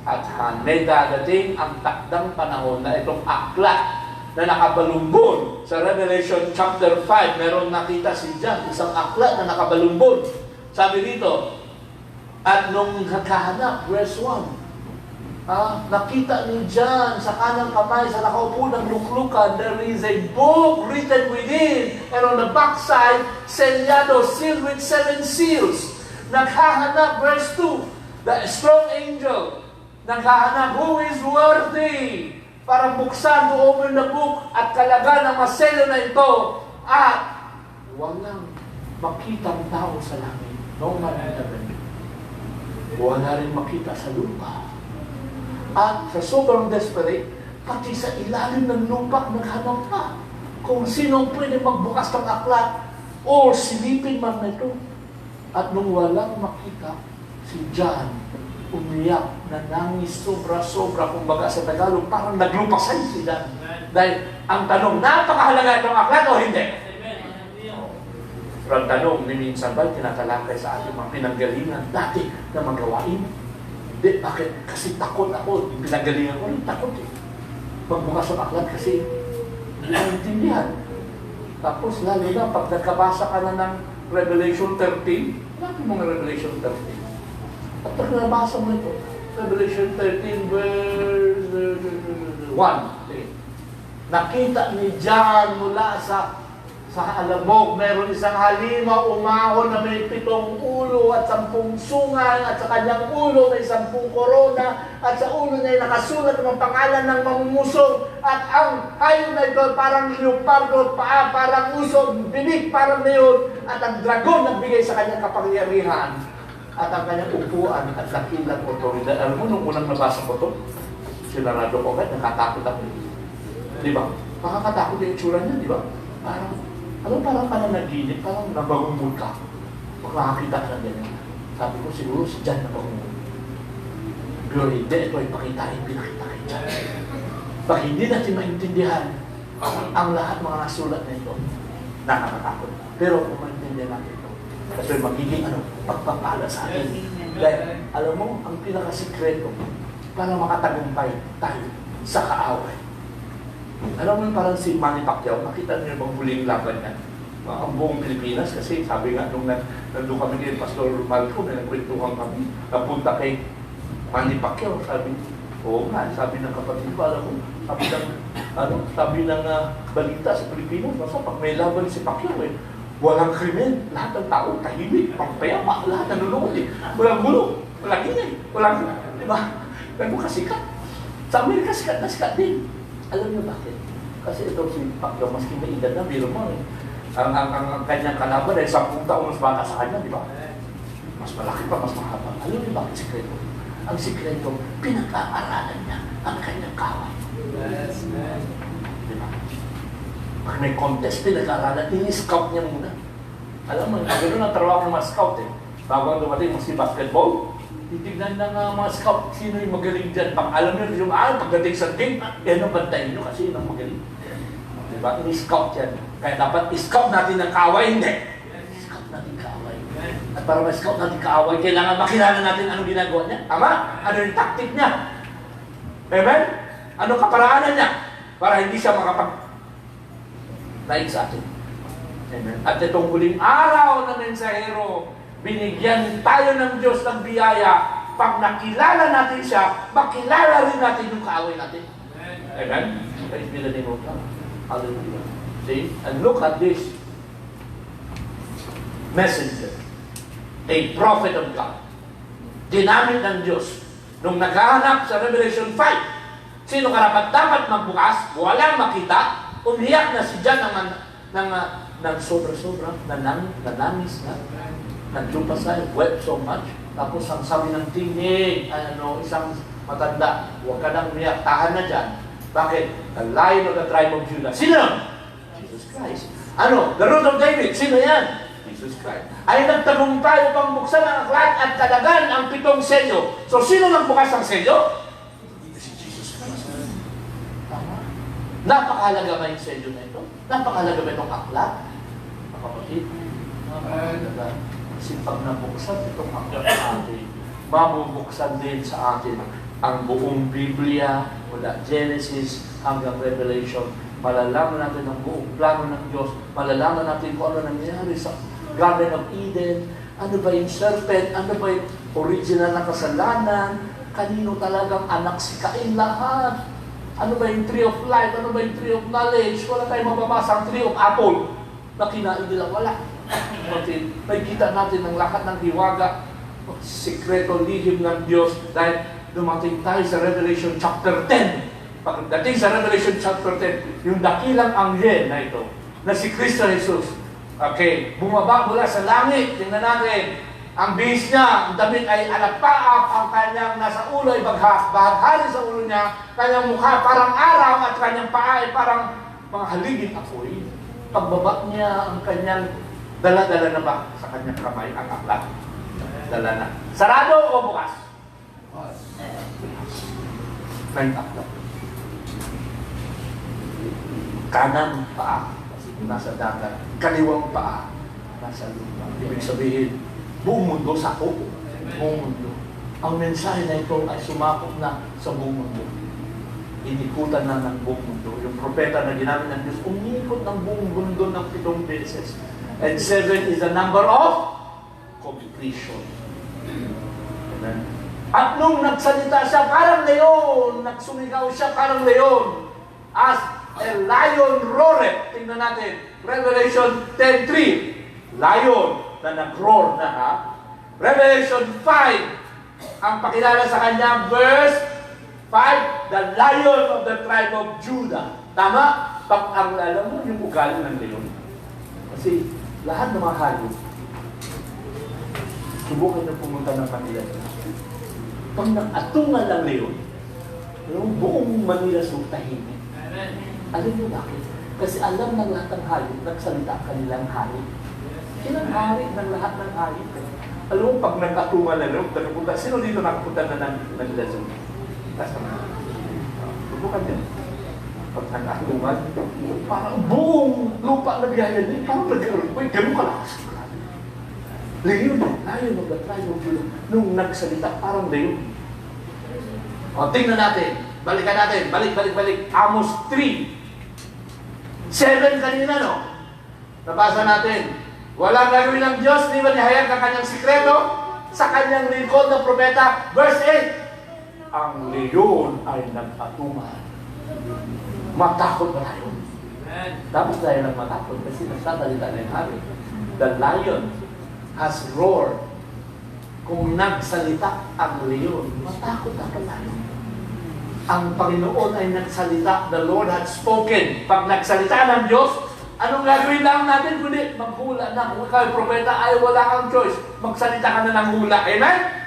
at hand. May dadating ang takdang panahon na itong aklat na nakabalumbon. Sa Revelation chapter 5, meron nakita si John, isang aklat na nakabalumbon. Sabi dito, at nung nakahanap, verse 1, nakita ni John sa kanang kamay, sa nakaupo ng luklukan, there is a book written within, and on the backside, sellado, sealed with 7 seals. Naghahanap, verse 2, the strong angel, naghahanap, who is worthy para buksan, to open the book, at kalaga ng maselo na ito, at walang makitang tao sa langit. No man in heaven. Wala rin makita sa lupa. At sa sobrang desperate, pati sa ilalim ng lupa, naghanap pa. kung sino pwede magbukas ng aklat o silipin man na ito. At nung walang makita, si John umiyak, nanangis, sobra-sobra, kumbaga sa Tagalog, parang naglupasay si John. Dahil ang tanong, napakahalaga itong aklat o hindi? Pero ang tanong, minsan ba tinatalakay sa ating mga pinanggalingan dati na magawain? Hindi, bakit? Kasi takot ako. Yung pinanggalingan ko, takot eh. Magbukas ng aklat kasi naiintindihan. Tapos lalo na, pag nagkabasa ka na ng Revelation 13, bakit mga Revelation 13? At pag nabasa mo ito, Revelation 13 verse 1, nakita ni John mula sa alamog, meron isang halima umahon na may 7 ulo at 10 sungal, at sa kanyang ulo may 10 korona, at sa ulo niya ay nakasulat ang pangalan ng mamumusog, at ang hayop na ito parang leopardo, paa parang usog, bibig parang leon, at ang dragon nagbigay sa kanyang kapangyarihan, at ang kanyang upuan at dakilang otoridad. Alam mo, nung unang nabasa ko ito, sinarado ko agad, nakatakot ako. Di ba? Makakatakot yung itsura niya, di ba? Parang ka na naginip, parang nabagumul ka. Pag nakakita ka ng ganyan. Sabi ko, siguro si John nabagumul. Pero hindi, ito ay pakitain, pinakita kay John. Pag hindi natin maintindihan ang lahat mga nasulat na ito, nakakatakot. Pero kung maintindihan natin ito, kasi magiging pagpapala sa atin. Dahil, alam mo, ang pinakasikreto para makatagumpay tayo sa kaaway. Alam mo parang si Manny Pacquiao, nakita niyo bang huling laban niya? Ang buong Pilipinas, kasi sabi nga nung nandun kami kay Pastor Malcolm, nagkwentuhan kami, napunta kay Manny Pacquiao, sabi, oo nga, sabi ng kapatid ko, alam mo, sabi ng balita sa Pilipinas, basta pag may laban si Pacquiao walang krimen, lahat ng tao, tahimik, pangpayama, lahat nanonood walang gulo, walang ingay, walang, di ba? Ganun kasikat. Sa Amerika, sikat na sikat din. Alam niyo bakit? Kasi ito si Pacquiao, maski may edad na, biro mo ang kanyang kalaban ay 10 taon mas bata sa kanya, di ba? Mas malaki pa, mas mahaba. Alam niyo bakit sikreto? Ang sikreto, pinag-aaralan niya ang kanyang kaway. Di ba? Pag may contest, pinag-aaralan, ini-scout niya muna. Alam mo, gano'n ang trabaho ng mga scout Bago ang dumating si basketball, titignan ng mga scout, sino yung magaling dyan. Pag alam nyo, yung pagdating sa team, yan ang bantayin nyo kasi yun ang magaling. Diba? Ini-scout yan. Kaya dapat i-scout natin ang kaaway, hindi. I-scout natin kaaway. At para ma-scout natin kaaway, kailangan makilala natin anong ginagawa niya. Tama? Ano yung tactic niya? Amen? Anong kaparaanan niya? Para hindi siya makapag-daig sa atin. Amen? At itong huling araw na mensahero, binigyan tayo ng Diyos ng biyaya. Pag nakilala natin siya, makilala rin natin yung kaaway natin. Amen? Praise be the name of God. Hallelujah. See? And look at this messenger. A prophet of God. Ginamit ng Diyos. Nung naghahanap sa Revelation 5, sino karapat-dapat magbukas, walang makita, umiyak na si John ng sobra-sobra, nanamis na, naglupasay, wept so much. Tapos ang sabi ng tinig, isang matanda, huwag ka nang umiyak, tahan na dyan. Bakit? The Lion of the tribe of Judah. Sino? Jesus Christ. The root of David. Sino yan? Jesus Christ. Ay nagtagumpay upang buksan ang aklat at kalagan ang 7 selyo. So sino nagbukas ang selyo? Si Jesus Christ. Tama. Napakahalaga ba yung selyo na ito? Napakahalaga ba itong aklat? Kapatid, napakahalaga. Kasi pag nabuksan itong aklat sa atin, mabubuksan din sa atin ang buong Biblia mula Genesis hanggang Revelation. Malalaman natin ang buong plano ng Diyos. Malalaman natin kung ano nangyari sa Garden of Eden. Ano ba yung serpent? Ano ba yung original na kasalanan? Kanino talagang anak si Cain lahat? Ano ba yung tree of life? Ano ba yung tree of knowledge? Wala tayong mababasa ang tree of apple na kinain nila. Wala. May kita natin ang lahat ng hiwaga, sikreto, lihim ng Diyos dahil dumating tayo sa Revelation chapter 10. Pagdating sa Revelation chapter 10, yung dakilang anghel na ito, na si Kristo Jesus, bumaba mula sa langit. Tingnan natin, ang bihis niya, ang damit ay alapaap, ang kanyang nasa ulo ay baghari sa ulo niya, kanyang mukha parang araw at kanyang paa ay parang mga haligid apoy. Pagbaba niya ang kanyang dala-dala na ba sa kanyang kamay ang aklat? Dala na. Sarado o bukas? Na yung aklat. Kanang paa, nasa dagat. Kaliwang paa, nasa lupa. Ibig sabihin, buong mundo sakop. Buong mundo. Ang mensahe na ito ay sumakop na sa buong mundo. Inikutan na ng buong mundo. Yung propeta na ginamit ng Diyos, umikot ng buong mundo ng 7 beses. And 7 is the number of completion. Amen. At nung nagsalita siya, parang leon. Nagsumigaw siya, parang leon. As a lion roared. Tingnan natin. Revelation 10:3. Lion na nag-roar na ha. Revelation 5. Ang pakilala sa kanya, verse 5, the lion of the tribe of Judah. Tama? Ang alam mo, yung ugali ng leon. Kasi lahat ng mga hayop, subukan na pumunta ng Manila. Pag nag-atungan ng leon, buong Manila tahimik. Alam mo bakit? Kasi alam ng lahat ng hayop, nagsalita kanilang hari. Silang hari ng lahat ng hayop. Alam mo, pag nag-atungan na leon, nakapunta, sino dito nakapunta na ng Lazon? Subukan din. Pag nag-atungan, parang buong lupa na biyaya din, parang nag-earthquake, ganun kalakas. Leon, lion of the tribe of Judah. Nung nagsalita, parang leon. O, tingnan natin. Balikan natin. Balik. Amos 3. 7 kanina, no? Nabasa natin. Walang gagawin ng Diyos, di ba nihayag ang kanyang sikreto sa kanyang lingkod na propeta. Verse 8. Ang leon ay nag-atungan. Matakot na tayo. Dapat tayo nang matakot kasi nagsasalita na yung hari. The lion has roared. Kung nagsalita ang leon, matakot na tayo. Ang Panginoon ay nagsalita. The Lord had spoken. Pag nagsalita ng Diyos, anong gagawin lang natin? Kundi maghula na. Kung ikaw propeta ay wala kang choice. Magsalita ka na ng hula. Amen?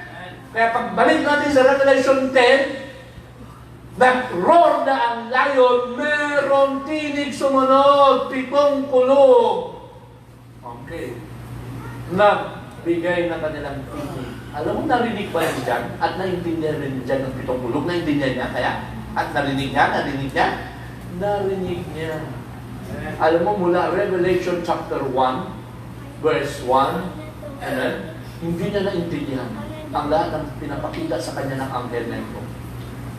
Kaya pagbalik natin sa Revelation 10, nag-roar na ang lion, meron tinig sumunod, 7 kulog. Okay. Nagbigay na kanilang tinig. Alam mo, narinig ba yan dyan? At naintindihan rin dyan ng 7 kulog? Naintindihan niya kaya? At narinig niya? Narinig niya. Alam mo, mula Revelation chapter 1, verse 1, amen, hindi niya naintindihan ang lahat ng pinapakita sa kanya ng anghel na ito.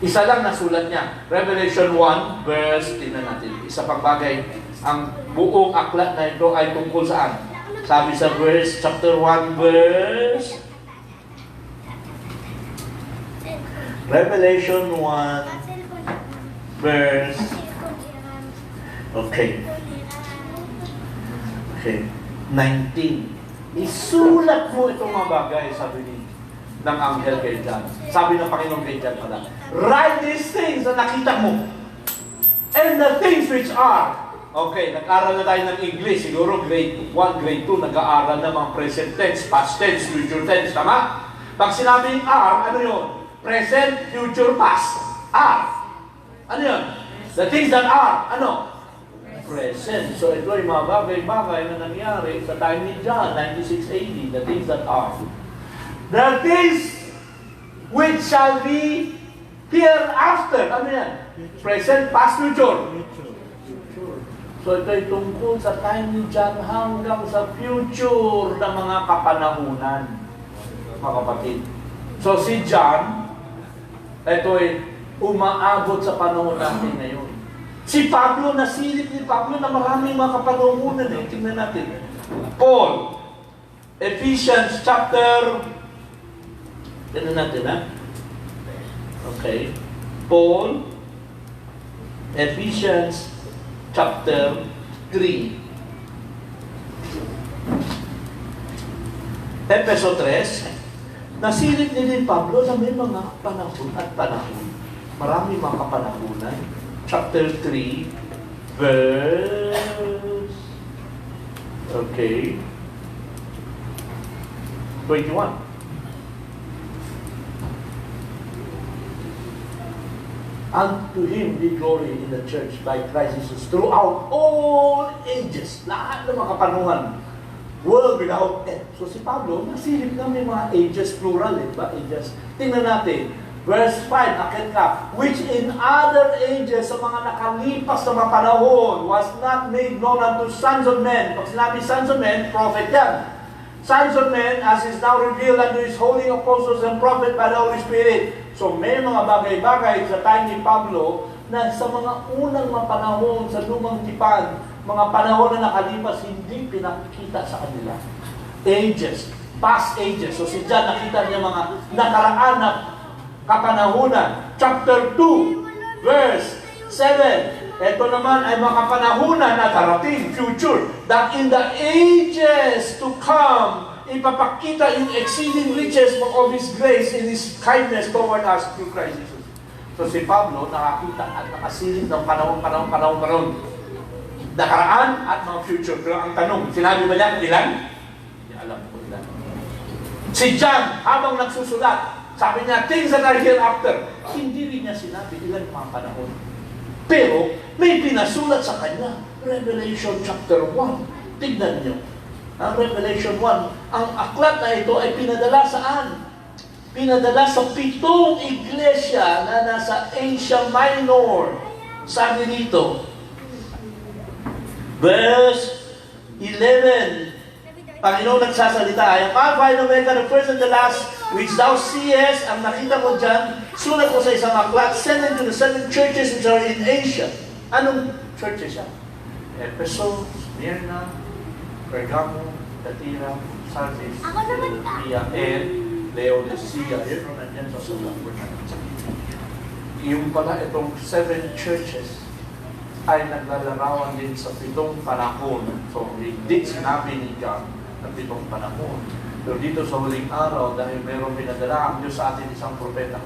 Isa lang nasulat niya. Revelation 1, verse, tingnan natin. Isa pang bagay, ang buong aklat na ito ay tungkol saan? Sabi sa verse, chapter 1, verse, Revelation 1, verse, okay, 19. Isulat mo itong mga bagay, sabi ng anghel kay John. Sabi ng Panginoon kay John pala, write these things na nakita mo. And the things which are. Okay, nag-aral na tayo ng English. Siguro grade 1, grade 2, nag-aaral na mga present tense, past tense, future tense. Tama? Pag sinabing are, ano yun? Present, future, past. Are. Ano yun? The things that are. Ano? Present. So ito ay mga bagay-bagay na nangyari sa time ni John, 96 AD. The things that are. The things which shall be hereafter. Ano yan? Present, past, future. So ito ay tungkol sa time ni John hanggang sa future ng mga kapanahunan. Mga kapatid. So si John, ito ay umaabot sa panahon natin ngayon. Si Pablo, nasilip ni Pablo na maraming mga kapanahunan. Tingnan natin. Paul, Ephesians chapter, tingnan natin ha. Okay. Paul, Ephesians chapter 3. Efeso 3. Nasilip ni Pablo na may mga panahon at panahon. Marami mga kapanahunan. Chapter 3, verse, okay, 21. Unto Him be glory in the church by Christ Jesus throughout all ages. Lahat ng mga kapanuhan. World without end. So si Pablo, nasilip na may mga ages, plural eh, ba? Ages. Tingnan natin. Verse 5, akit ka, which in other ages, sa mga nakalipas na mga panahon, was not made known unto sons of men. Pag sinabi sons of men, prophet yan. Sons of men, as is now revealed unto His holy apostles and prophets by the Holy Spirit. So may mga bagay-bagay sa time ni Pablo na sa mga unang mga panahon sa lumang tipan, mga panahon na nakalipas, hindi pinakita sa kanila. Ages, past ages. So si John nakita niya mga nakaraan na kapanahunan. Chapter 2, verse 7. Ito naman ay mga kapanahunan na darating, future, that in the ages to come, ipapakita yung exceeding riches of His grace in His kindness toward us through Christ Jesus. So si Pablo nakakita at nakasilip ng panahon. Nakaraan at mga future. Pero ang tanong, sinabi ba niya ilan? Hindi alam ko ilan. Si John, habang nagsusulat, sabi niya, things that are hereafter. Hindi rin niya sinabi ilan mga panahon. Pero, may pinasulat sa kanya. Revelation chapter 1. Tignan niyo. Ang Revelation 1, ang aklat na ito ay pinadala saan? Pinadala sa 7 iglesia na nasa Asia Minor. Sabi dito, verse 11, Panginoon nagsasalita, I am Alpha and Omega, the first and the last, which thou seest, ang nakita mo dyan, sulat ko sa isang aklat, sent into the 7 churches which are in Asia. Anong churches siya? Ephesus, Smyrna, Pergamo, Thyatira, Sardis, Philadelphia, and Laodicea. Yun ang nandiyan sa sulat ko na. Yung pala itong 7 churches ay naglalarawan din sa 7 panahon. So, hindi sinabi ni John na 7 panahon. Pero dito sa huling araw, dahil mayroong pinadala ang Diyos sa atin isang propeta,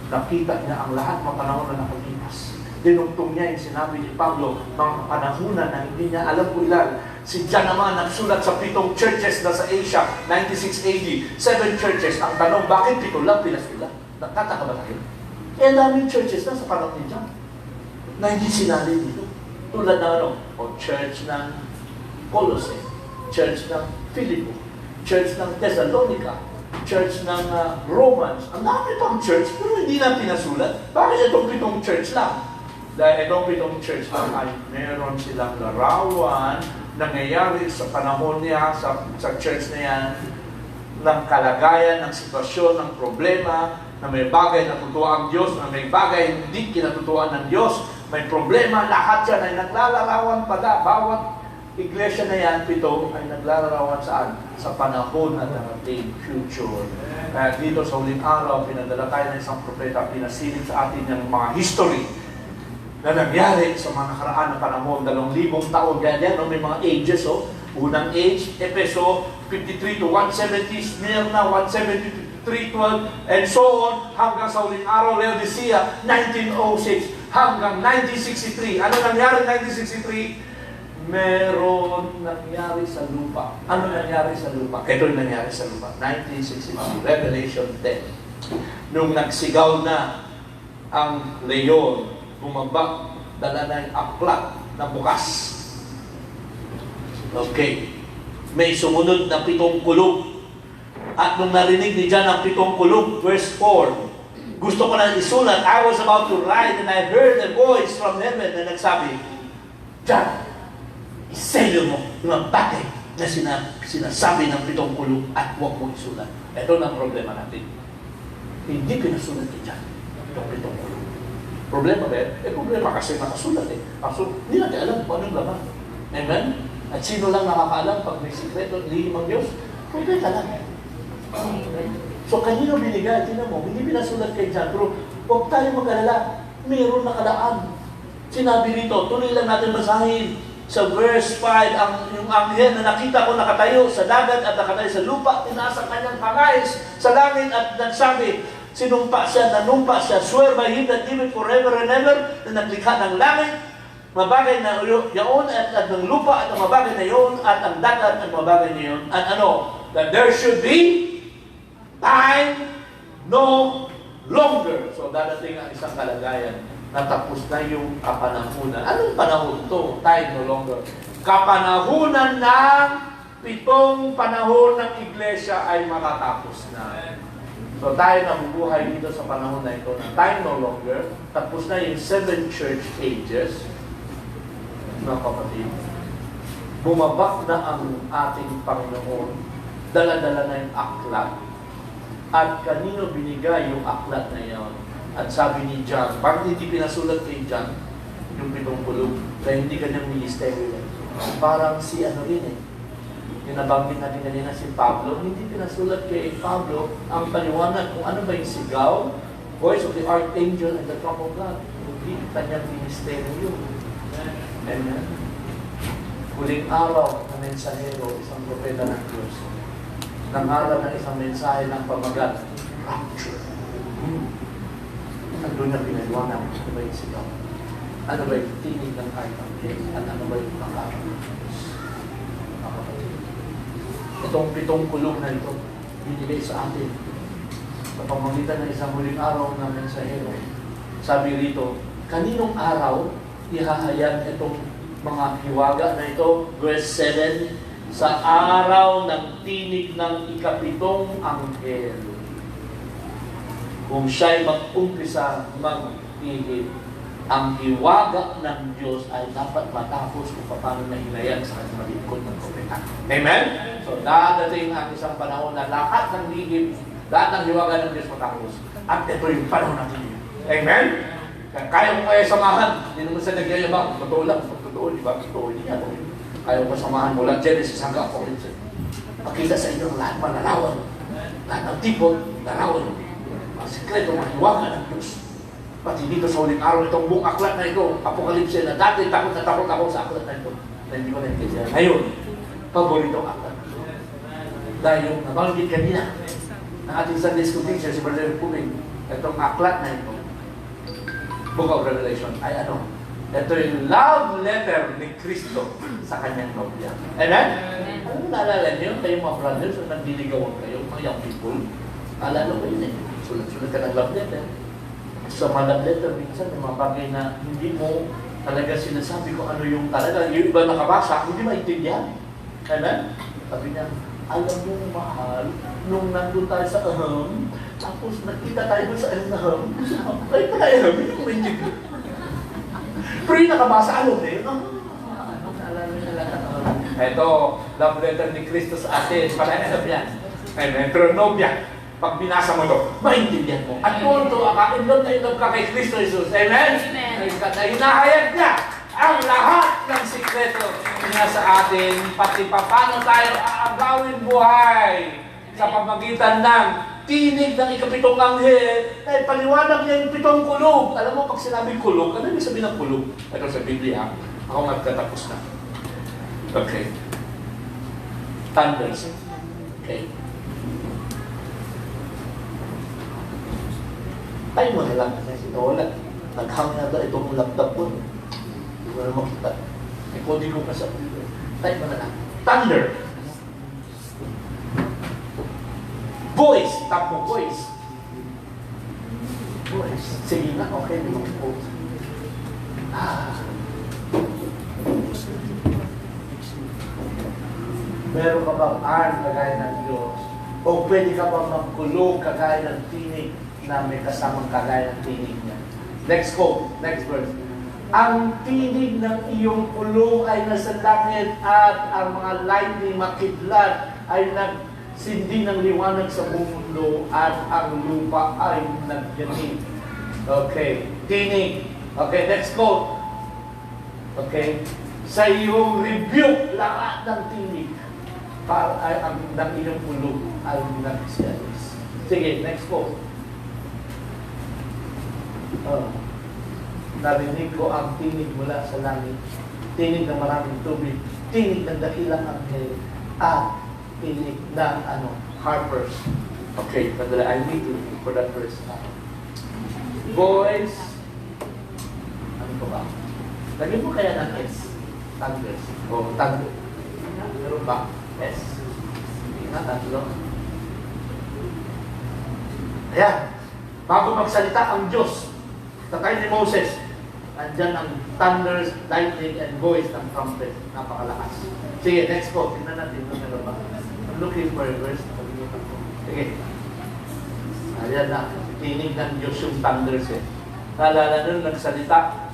nakita niya ang lahat ng panahon na nakalipas. Dinugtong niya yung sinabi ni Pablo, mga panahonan na hindi niya alam kung ilan. Si John naman nagsulat sa 7 churches na sa Asia, 96 AD, 7 churches. Ang tanong, bakit 7 lang pinasulat? Nagtataka ba tayo? Eh, daming churches na sa panahon ni John na hindi sinali dito. Tulad ng o church ng Colossae, church ng Philippo, church ng Thessalonica, church ng Romans. Ang dami pang church, pero hindi na pinasulat. Bakit itong 7 church lang? Dahil itong 7 church lang ay meron silang larawan nangyayari sa panahon niya, sa church na yan, ng kalagayan, ng sitwasyon, ng problema, na may bagay na tutuan ang Diyos, na may bagay hindi kinatutuan ng Diyos, may problema, lahat yan ay naglalarawan pala. Bawat iglesia na yan, 7 ay naglalarawan saan? Sa panahon na darating, future. Kaya dito sa huling araw, pinadala tayo ng isang propeta, pinasilip sa atin yung mga history na nangyari sa mga nakaraan na panahon, 2,000 taon. Yan, no? May mga ages, oh. Unang age, Efeso, 53 to 170, Smyrna, 170 to 312, and so on, hanggang sa huling araw, Laodicea, 1906, hanggang 1963. Ano nangyari 1963? Meron nangyari sa lupa. Ano nangyari sa lupa? Ito yung nangyari sa lupa. 1963, Revelation 10. Nung nagsigaw na ang leon, bumaba, dala na yung aklat na bukas. Okay. May sumunod na 7 kulog. At nung narinig ni John ang 7 kulog, verse 4, gusto ko na isulat, I was about to write and I heard a voice from heaven na nagsabi, John, iselyo mo yung bagay na sinasabi ng 7 kulog at huwag mo isulat. Ito na ang problema natin. Hindi pinasulat ni John yung 7 kulog. Problema ba yan? Problema kasi nakasulat eh. So, hindi natin alam kung anong laman. Amen? At sino lang nakakaalam pag may sikreto, lihim ang Diyos? Propeta lang. So, kanino binigay? Tingnan mo, hindi pinasulat kay John. Pero huwag tayo mag-alala. Mayroon nakalaan. Sinabi rito, tuloy lang natin basahin sa verse 5, yung anghel na nakita ko nakatayo sa dagat at nakatayo sa lupa, tinaas ang kanyang pangais sa langit at nagsabi, sinumpa siya, nanumpa siya, swear by him that liveth forever and ever, na naglikha ng langit, mabagay na yaon at ng lupa at ang mabagay na yaon at ang dagat at mabagay na yaon. At ano? That there should be time no longer. So dadating ang isang kalagayan natapos na yung kapanahunan. Anong panahon to? Time no longer. Kapanahunan ng 7 panahon ng iglesia ay matatapos na. So tayo nabubuhay dito sa panahon na ito na time no longer. Tapos na yung 7 church ages. Mga kapatid, bumaba na ang ating Panginoon. Dala-dala na yung aklat. At kanino binigay yung aklat na yon? At sabi ni John, bakit hindi pinasulat kay John yung 7 pulong? Kaya hindi kanyang ministeryo yan. Parang si ano rin eh. Yung nabanggit natin kanina si Pablo, hindi pinasulat kay Pablo ang paliwanag kung ano ba yung sigaw, voice of the archangel and the trump of God. Hindi kanyang ministeryo yun. Amen. Huling araw ng mensahero, isang propeta ng Diyos. Nangaral ng isang mensahe ng pamagat, rapture. Ano na pinaliwanag? Ano ba yung sigaw? Ano ba yung tinig ng archangel? At ano ba yung pangaral ng Diyos? Itong 7 kulong na ito, binigay sa atin sa pamamagitan ng isang huling araw ng mensahero. Sabi rito, kaninong araw ihahayag itong mga hiwaga na ito? Verse 7, sa araw ng tinig ng ika-7 anghel, kung siya'y mag-umpisa mag-ihip, ang hiwaga ng Diyos ay dapat matapos kung paano nahilayan sa kanyang lingkod ng propeta. Amen? So, dadating ang isang panahon na lahat ng lihim, lahat ng hiwaga ng Diyos matapos. At ito yung panahon natin. Amen? Kaya mo kaya samahan. Hindi naman sa nagyayabang. Totoo lang. Totoo, di ba? Totoo, hindi yan. Kaya mo samahan mula Genesis hanggang Apocalypse. Pakita sa inyo lahat mananawan. Lahat ng tipo, nanawan. Ang sikreto, mga hiwaga ng Diyos. Pati dito sa huling araw, itong buong aklat na ito, Apocalypse na dati takot na takot ako sa aklat na ito. Na hindi ko na-intindihan. Ngayon, paboritong aklat. Dahil yung nabanggit kanina, ng ating Sunday School teacher, si Brother Puming, itong aklat na ito, Book of Revelation, ay ano? Ito yung love letter ni Kristo sa kanyang nobya. Amen? Ano naalala niyo? Kayo mga brothers, so nagdiligawan kayo, mga young people, alala ko yun eh. Sulat-sulat ka ng love letter. Sa mga love letter, minsan may mga bagay na hindi mo talaga sinasabi kung ano yung talaga. Yung iba nakabasa, hindi maintindihan. Amen? Sabi niya, alam mo mahal, nung nandun tayo sa aham, tapos nakita tayo sa aham, ay pala aham, hindi ko maintindihan. Pero yung nakabasa, alam na yun, naalala na lahat. Ito, love letter ni Kristo sa atin, pala yan. Amen? Pero nobya, pag binasa mo ito, maintindihan mo. At kung ito, in-love na in-love ka kay Kristo Jesus. Amen? Amen. Hinahayag niya ang lahat ng sikreto niya sa atin, pati paano tayo aagawin buhay sa pamagitan ng tinig ng ika-7 anghel. Dahil paliwanag niya yung 7 kulog. Alam mo, pag sinabing kulog, ano yung sabihin ng kulog? Ito sa Biblia, ako magtatapos na. Okay. Thunders. Okay. Ay mo na lang kasi ito wala. Naghang na doon itong laptop ko. Hindi ko na makita. May kodi ko pa sa video. Type mo na lang. Thunder. Voice. Tap mo voice. Voice. Sige na. Okay. Hindi mo po. Meron ka bang arm kagaya ng Diyos? O pwede ka bang magkulog kagaya ng tinig na may kasamang kagaya ng tinig niya? Next quote, next verse. Ang tinig ng iyong kulong ay nasa langit at ang mga lightning makidlat ay nagsindi ng liwanag sa buong mundo at ang lupa ay nagyanig. Okay, tinig. Okay, next quote. Okay, sa iyong rebuke lahat ng tinig para ay ang ng iyong kulong ay nagsialis. Sige, next quote. Narinig ko ang tinig mula sa langit, tinig ng maraming tubig, tinig ng dakilang anghel, at tinig ng harpers. Okay, madala, I need to look for that verse. Voice. Ano ko ba? Lagyan mo kaya ng S. Thunders. O, thunder. Meron ba? S. Hindi na, tatlo. Ayan. Bago magsalita ang Diyos, Tatay ni Moses, andyan ang thunders, lightning, and voice ng trumpet. Napakalakas. Sige, next quote. Tingnan natin kung meron ba. I'm looking for a verse. Paginitan ko. Sige. Ayan na. Tinig ng Diyos yung thunders eh. Naalala nun, nagsalita.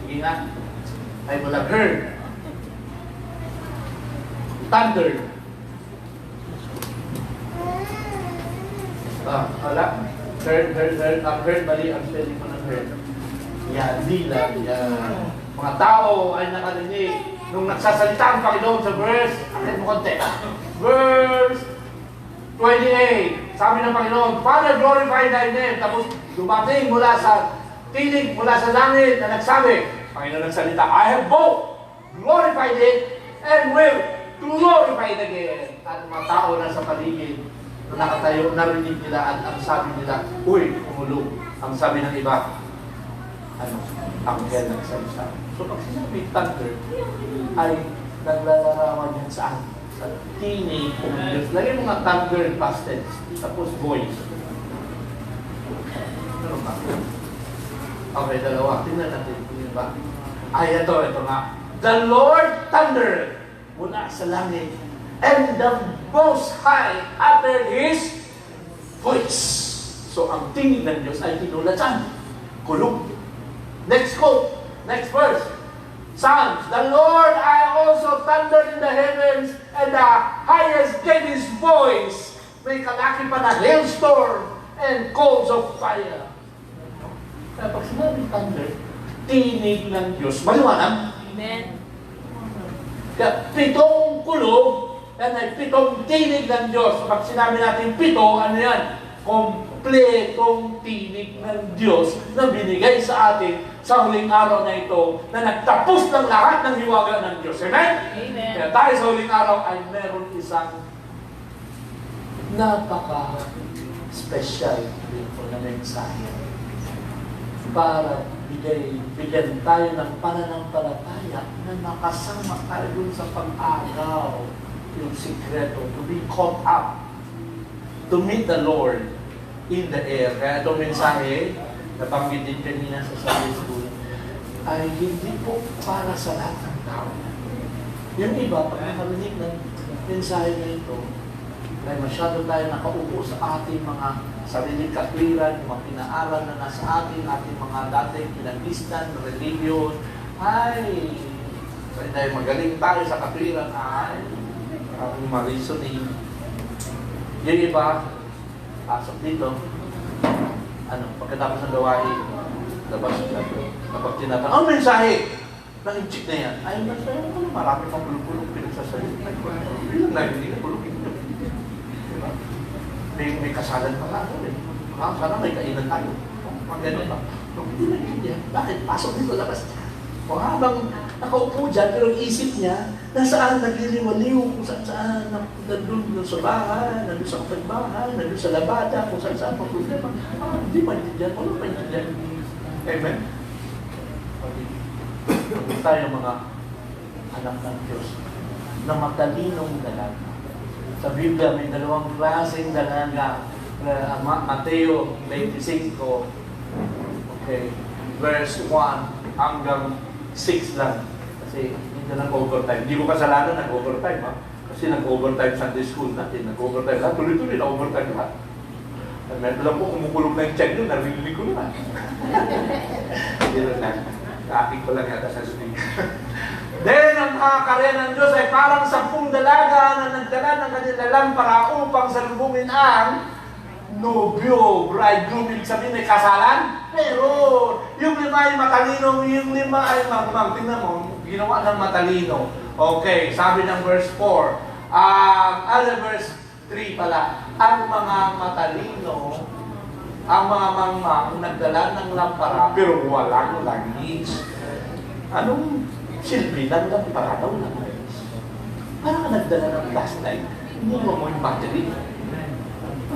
Sige nga. I will have heard. Thunder. Wala. Heard, mali ang spelling mo ng heard. Yan, dila, yan. Mga tao ay nakarinig nung nagsasalita ang Panginoon sa verse, akin mo konti. Verse 28, sabi ng Panginoon, Father, glorify thy name. Tapos dumating mula sa tinig, mula sa langit na nagsabi, Panginoon nagsalita, I have both glorified it and will glorify it again. At mga tao na sa paligid, na nakatayo, narinig nila at ang sabi nila, uy, umulog. Ang sabi ng iba, anghel nagsalita. So pag sinabi thunder, ay naglalarawan yan saan? Sa tinig ng Diyos. Lagyan mo nga thunder past tense, tapos voice. Ano ba? Okay, dalawa. Tingnan natin. Tingnan ba? Ay, ito nga. The Lord thundered mula sa langit, and the Most High uttered His voice. So, ang tingin ng Diyos ay tinulad saan? Kulog. Next quote. Next verse. Psalms. The Lord I also thundered in the heavens, and the highest gave His voice. May kalaki pa na hailstorm and coals of fire. Kaya pag sinabing thunder, tinig ng Diyos. Maliwanag? Amen. Kaya pitong kulog, yan ay pitong tinig ng Diyos. So, pag sinabi natin pito, ano yan? Kompletong tinig ng Diyos na binigay sa atin sa huling araw na ito na nagtapos ng lahat ng hiwaga ng Diyos. Amen? Amen. Kaya tayo sa huling araw ay meron isang napaka-special dito na mensahe para bigyan tayo ng pananampalataya na nakasama tayo dun sa pag-agaw, yung sikreto, to be caught up, to meet the Lord in the air. Kaya itong mensahe, nabanggit din kanina sa Sunday School, ay hindi po para sa lahat ng tao. Yung iba, pag nakarinig ng mensahe na ito, ay masyado tayo nakaupo sa ating mga sariling katwiran, mga pinaaral na nasa ating mga dating pinaglistan, religion, ay tayo magaling tayo sa katwiran, ay ang ma-reasoning. Yung iba, pasok dito, pagkatapos ng gawain, labas kapag tinatanong, ang mensahe ng inchik na yan, ay mensahe ko, marami pang bulog-bulog pinagsasalit. Ay, bilang na, hindi na bulog. Diba? May kasalan pa nga eh. Sana may kainan tayo. Maganda ba? Hindi na hindi. Bakit? Pasok dito, labas. O habang nakaupo dyan, pero ang isip niya, nasaan nagliliwaliw, kung saan, nandun sa bahay, nandun sa kapitbahay, nandun sa labada, kung saan pa problema. Hindi maintindihan. Wala maintindihan. Amen? Tayo mga anak ng Diyos na matalinong dalaga. Sa Biblia, may dalawang klaseng dalaga. Mateo 25, okay, verse 1 hanggang 6 lang. Kasi hindi na nag-overtime. Hindi ko kasalanan nag-overtime, ha? Kasi nag-overtime Sunday school natin. Nag-overtime lahat. Tuloy-tuloy na overtime lahat. Alam ko, kumukulog na yung check nyo. Narinig ko na. Hindi lang. Kaakit ko lang yata sa sunig. Then, ang kakariyan ng Diyos ay parang 10 dalaga na nagdala ng kanilang lampara upang salubungin ang nobyo, bridegroom. Ibig sabihin, may kasalan? Pero, yung 5 ay matalino, yung 5 ay magmang. Tingnan mo, ginawa ng matalino. Okay, sabi ng verse 4. Verse 3 pala. Ang mga matalino, ang mga mangmang, nagdala ng lampara, pero walang langis. Anong silbi ng lampara daw ng langis? Parang nagdala ng flashlight. Hindi mo yung battery.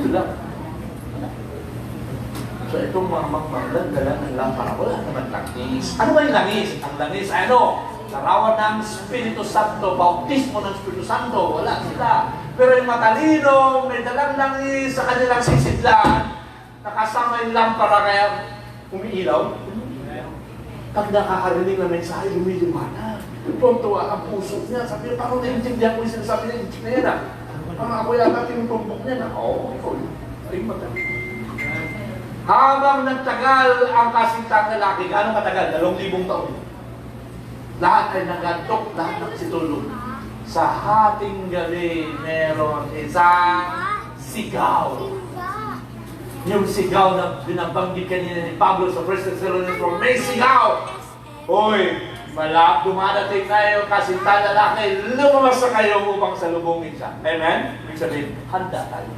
Wala. So itong mga magmagdala ng lampara, wala naman langis. Ano ba yung langis? Ang langis, larawan ng Espiritu Santo, bautismo ng Espiritu Santo, wala sila. Pero yung matalino, may dalang langis sa kanilang sisidlan, nakasama yung lampara, kaya Umiilaw? Pag nakakarinig ng mensahe, lumiliwanag. Tuwa ang puso niya. Sabi niya, parang naiintindihan ko yung sinasabi niya, na yan ah. Parang ako yata tinutumbok niya na, oo, ikaw yun. Ay, madali. Habang nagtagal ang kasintang lalaki, gano'ng katagal? 2,000 taon. Lahat ay nagantok, lahat nagsitulog. Sa hating gabi, meron isang sigaw. Yung sigaw na binabanggit kanina ni Pablo sa 1 Thessalonians 4, may sigaw! Hoy, dumadating kayo, kasintang lalaki, lumabas na kayo upang salubungin siya. Amen? Ibig sabihin, handa tayo.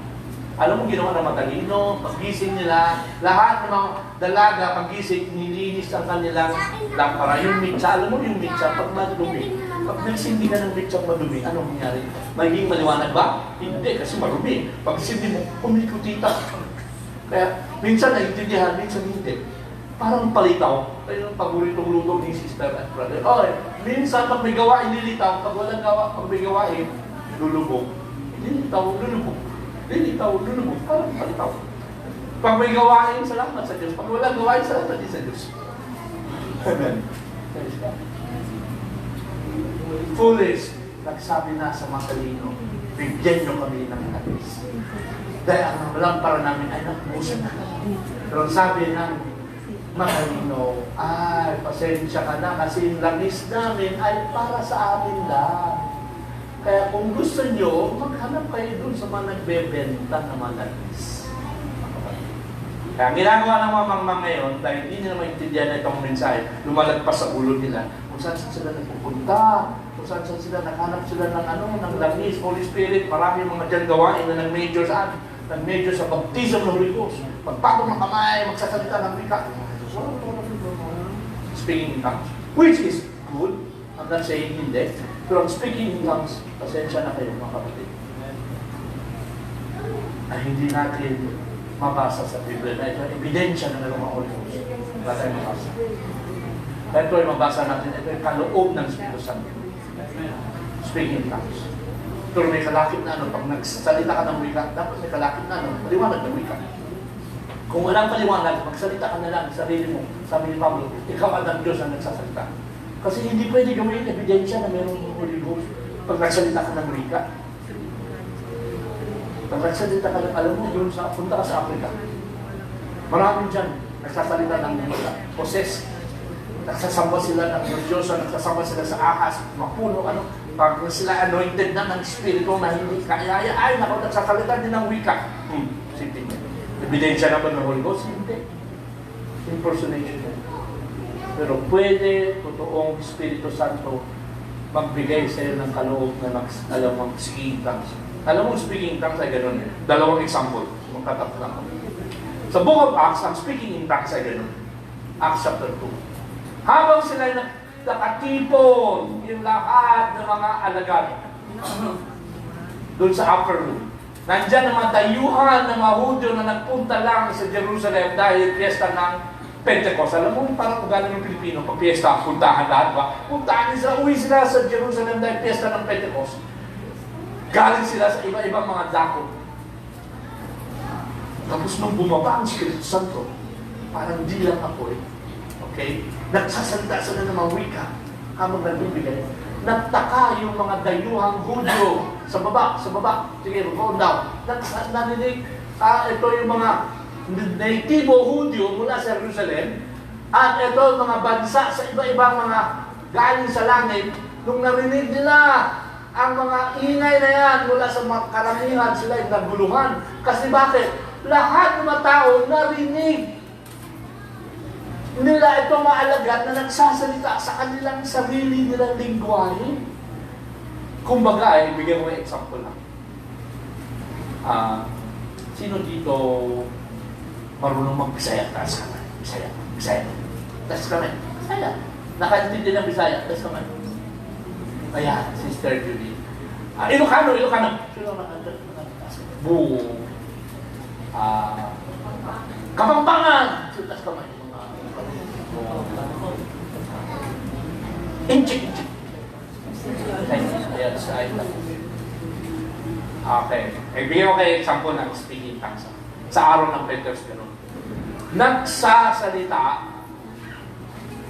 Alam mo, ginawa ng matalino, paggising nila, lahat ng mga dalaga, paggising, nilinis ang kanilang lampara. Yung mitsa, alam mo yung mitsa, pag madumi, pag nagsindi ka ng mitsa madumi, anong nangyari? Magiging maliwanag ba? Hindi, kasi marumi. Pag sindi mo, kumikutita. Kaya, minsan naiintindihan, minsan hindi. Parang palitaw. Kaya yung paboritong luto ni sister at brother. Okay, minsan pag may gawain, nilitaw. Pag walang gawa, pag may gawain, lulubog. Nilitaw, lulubog. Lilitaw, lulubog, parang palitaw. Pag may gawain, salamat sa Diyos. Pag walang gawain, salamat din sa Diyos. Amen. Foolish, nagsabi na sa matalino, bigyan nyo kami ng labis. Dahil ang lampara namin ay nakubusan na. Pero sabi ng matalino, ay, pasensya ka na kasi yung labis namin ay para sa amin lang. Kaya kung gusto nyo, maghanap kayo dun sa mga nagbebenta ng mga labis. Kaya ang ginagawa ng mga mangmang ngayon, dahil hindi nila maintindihan na itong mensahe, lumalagpas sa ulo nila, kung saan sila nagpupunta, kung saan sila naghanap sila ng langis, Holy Spirit, marami mga dyan gawain na nag-major saan? Nag-major sa baptism ng Holy Ghost. Pagpatong ng kamay, magsasalita ng wika. Speaking in tongues. Which is good. I'm not saying hindi. Pero ang speaking in tongues, pasensya na kayo mga kapatid. Ay hindi natin mabasa sa Biblia na ito. Ebidensya na mayroong mga Holy Ghost. Wala tayong mabasa. Ito ay mabasa natin. Ito ay kaloob ng Espiritu Santo. Speaking in tongues. Pero may kalakip na pag nagsalita ka ng wika, dapat may kalakip na maliwanag ng wika. Kung walang paliwanag, magsalita ka na lang sa sarili mo. Sabi ni Pablo, ikaw at ang Diyos ang nagsasalita. Kasi hindi pwede gawin ebidensya na mayroong Holy Ghost pag nagsalita ka ng wika. Pag nagsalita ka ng, alam mo yun, punta ka sa Africa. Maraming dyan, nagsasalita ng wika. Poses. Nagsasamba sila ng Diyos, nagsasamba sila sa ahas, mapuno, pag sila anointed na ng Espiritu na hindi kaya, ay, naku, nagsasalita din ng wika. Simple. Ebidensya na ba ng Holy Ghost? Hindi. Impersonation. Pero pwede, totoong Espiritu Santo, magbigay sa iyo ng kaloob na alam mong speaking tongues. Alam mo, speaking tongues ay gano'n eh. Dalawang example. Magtatap lang ako. Sa Book of Acts, ang speaking in tongues ay gano'n. Acts chapter 2. Habang sila nakatipon yung lahat ng mga alagad doon sa upper room. Nandyan ang mga dayuhan ng mga Hudyo na nagpunta lang sa Jerusalem dahil piyesta ng Pentecost. Alam mo, parang kung gano'n ng Pilipino, pag piyesta, puntahan lahat ba? Puntahan sila, uwi sila sa Jerusalem dahil piyesta ng Pentecost. Galing sila sa iba-ibang mga dako. Tapos nung bumaba ang Espiritu Santo, parang di lang ako eh. Okay? Nagsasalita sila ng mga wika habang nagbibigay. Nagtaka yung mga dayuhang Hudyo sa baba. Sige, go down. Narinig, ito yung mga natibo Hudyo mula sa Jerusalem at ito mga bansa sa iba-ibang mga galing sa langit. Nung narinig nila ang mga ingay na yan mula sa mga karamihan, sila ay naguluhan. Kasi bakit? Lahat ng mga tao narinig nila itong maalagad na nagsasalita sa kanilang sarili nilang lingwahe. Kumbaga, bigyan ko ng example lang. Sino dito marunong mag-Bisaya? Taas kamay. Bisaya. Taas kamay. Bisaya. Nakaintindi ng Bisaya. Taas kamay. Ayan, Sister Judy. Ilocano. Sino taas kamay? Buo. Kapampangan. Sino taas kamay? Inchik. Ayan, sa ayun lang. Okay. Bigyan ko kayo example ng speaking tongues. Sa araw ng Pentecost, gano'n. nagsasalita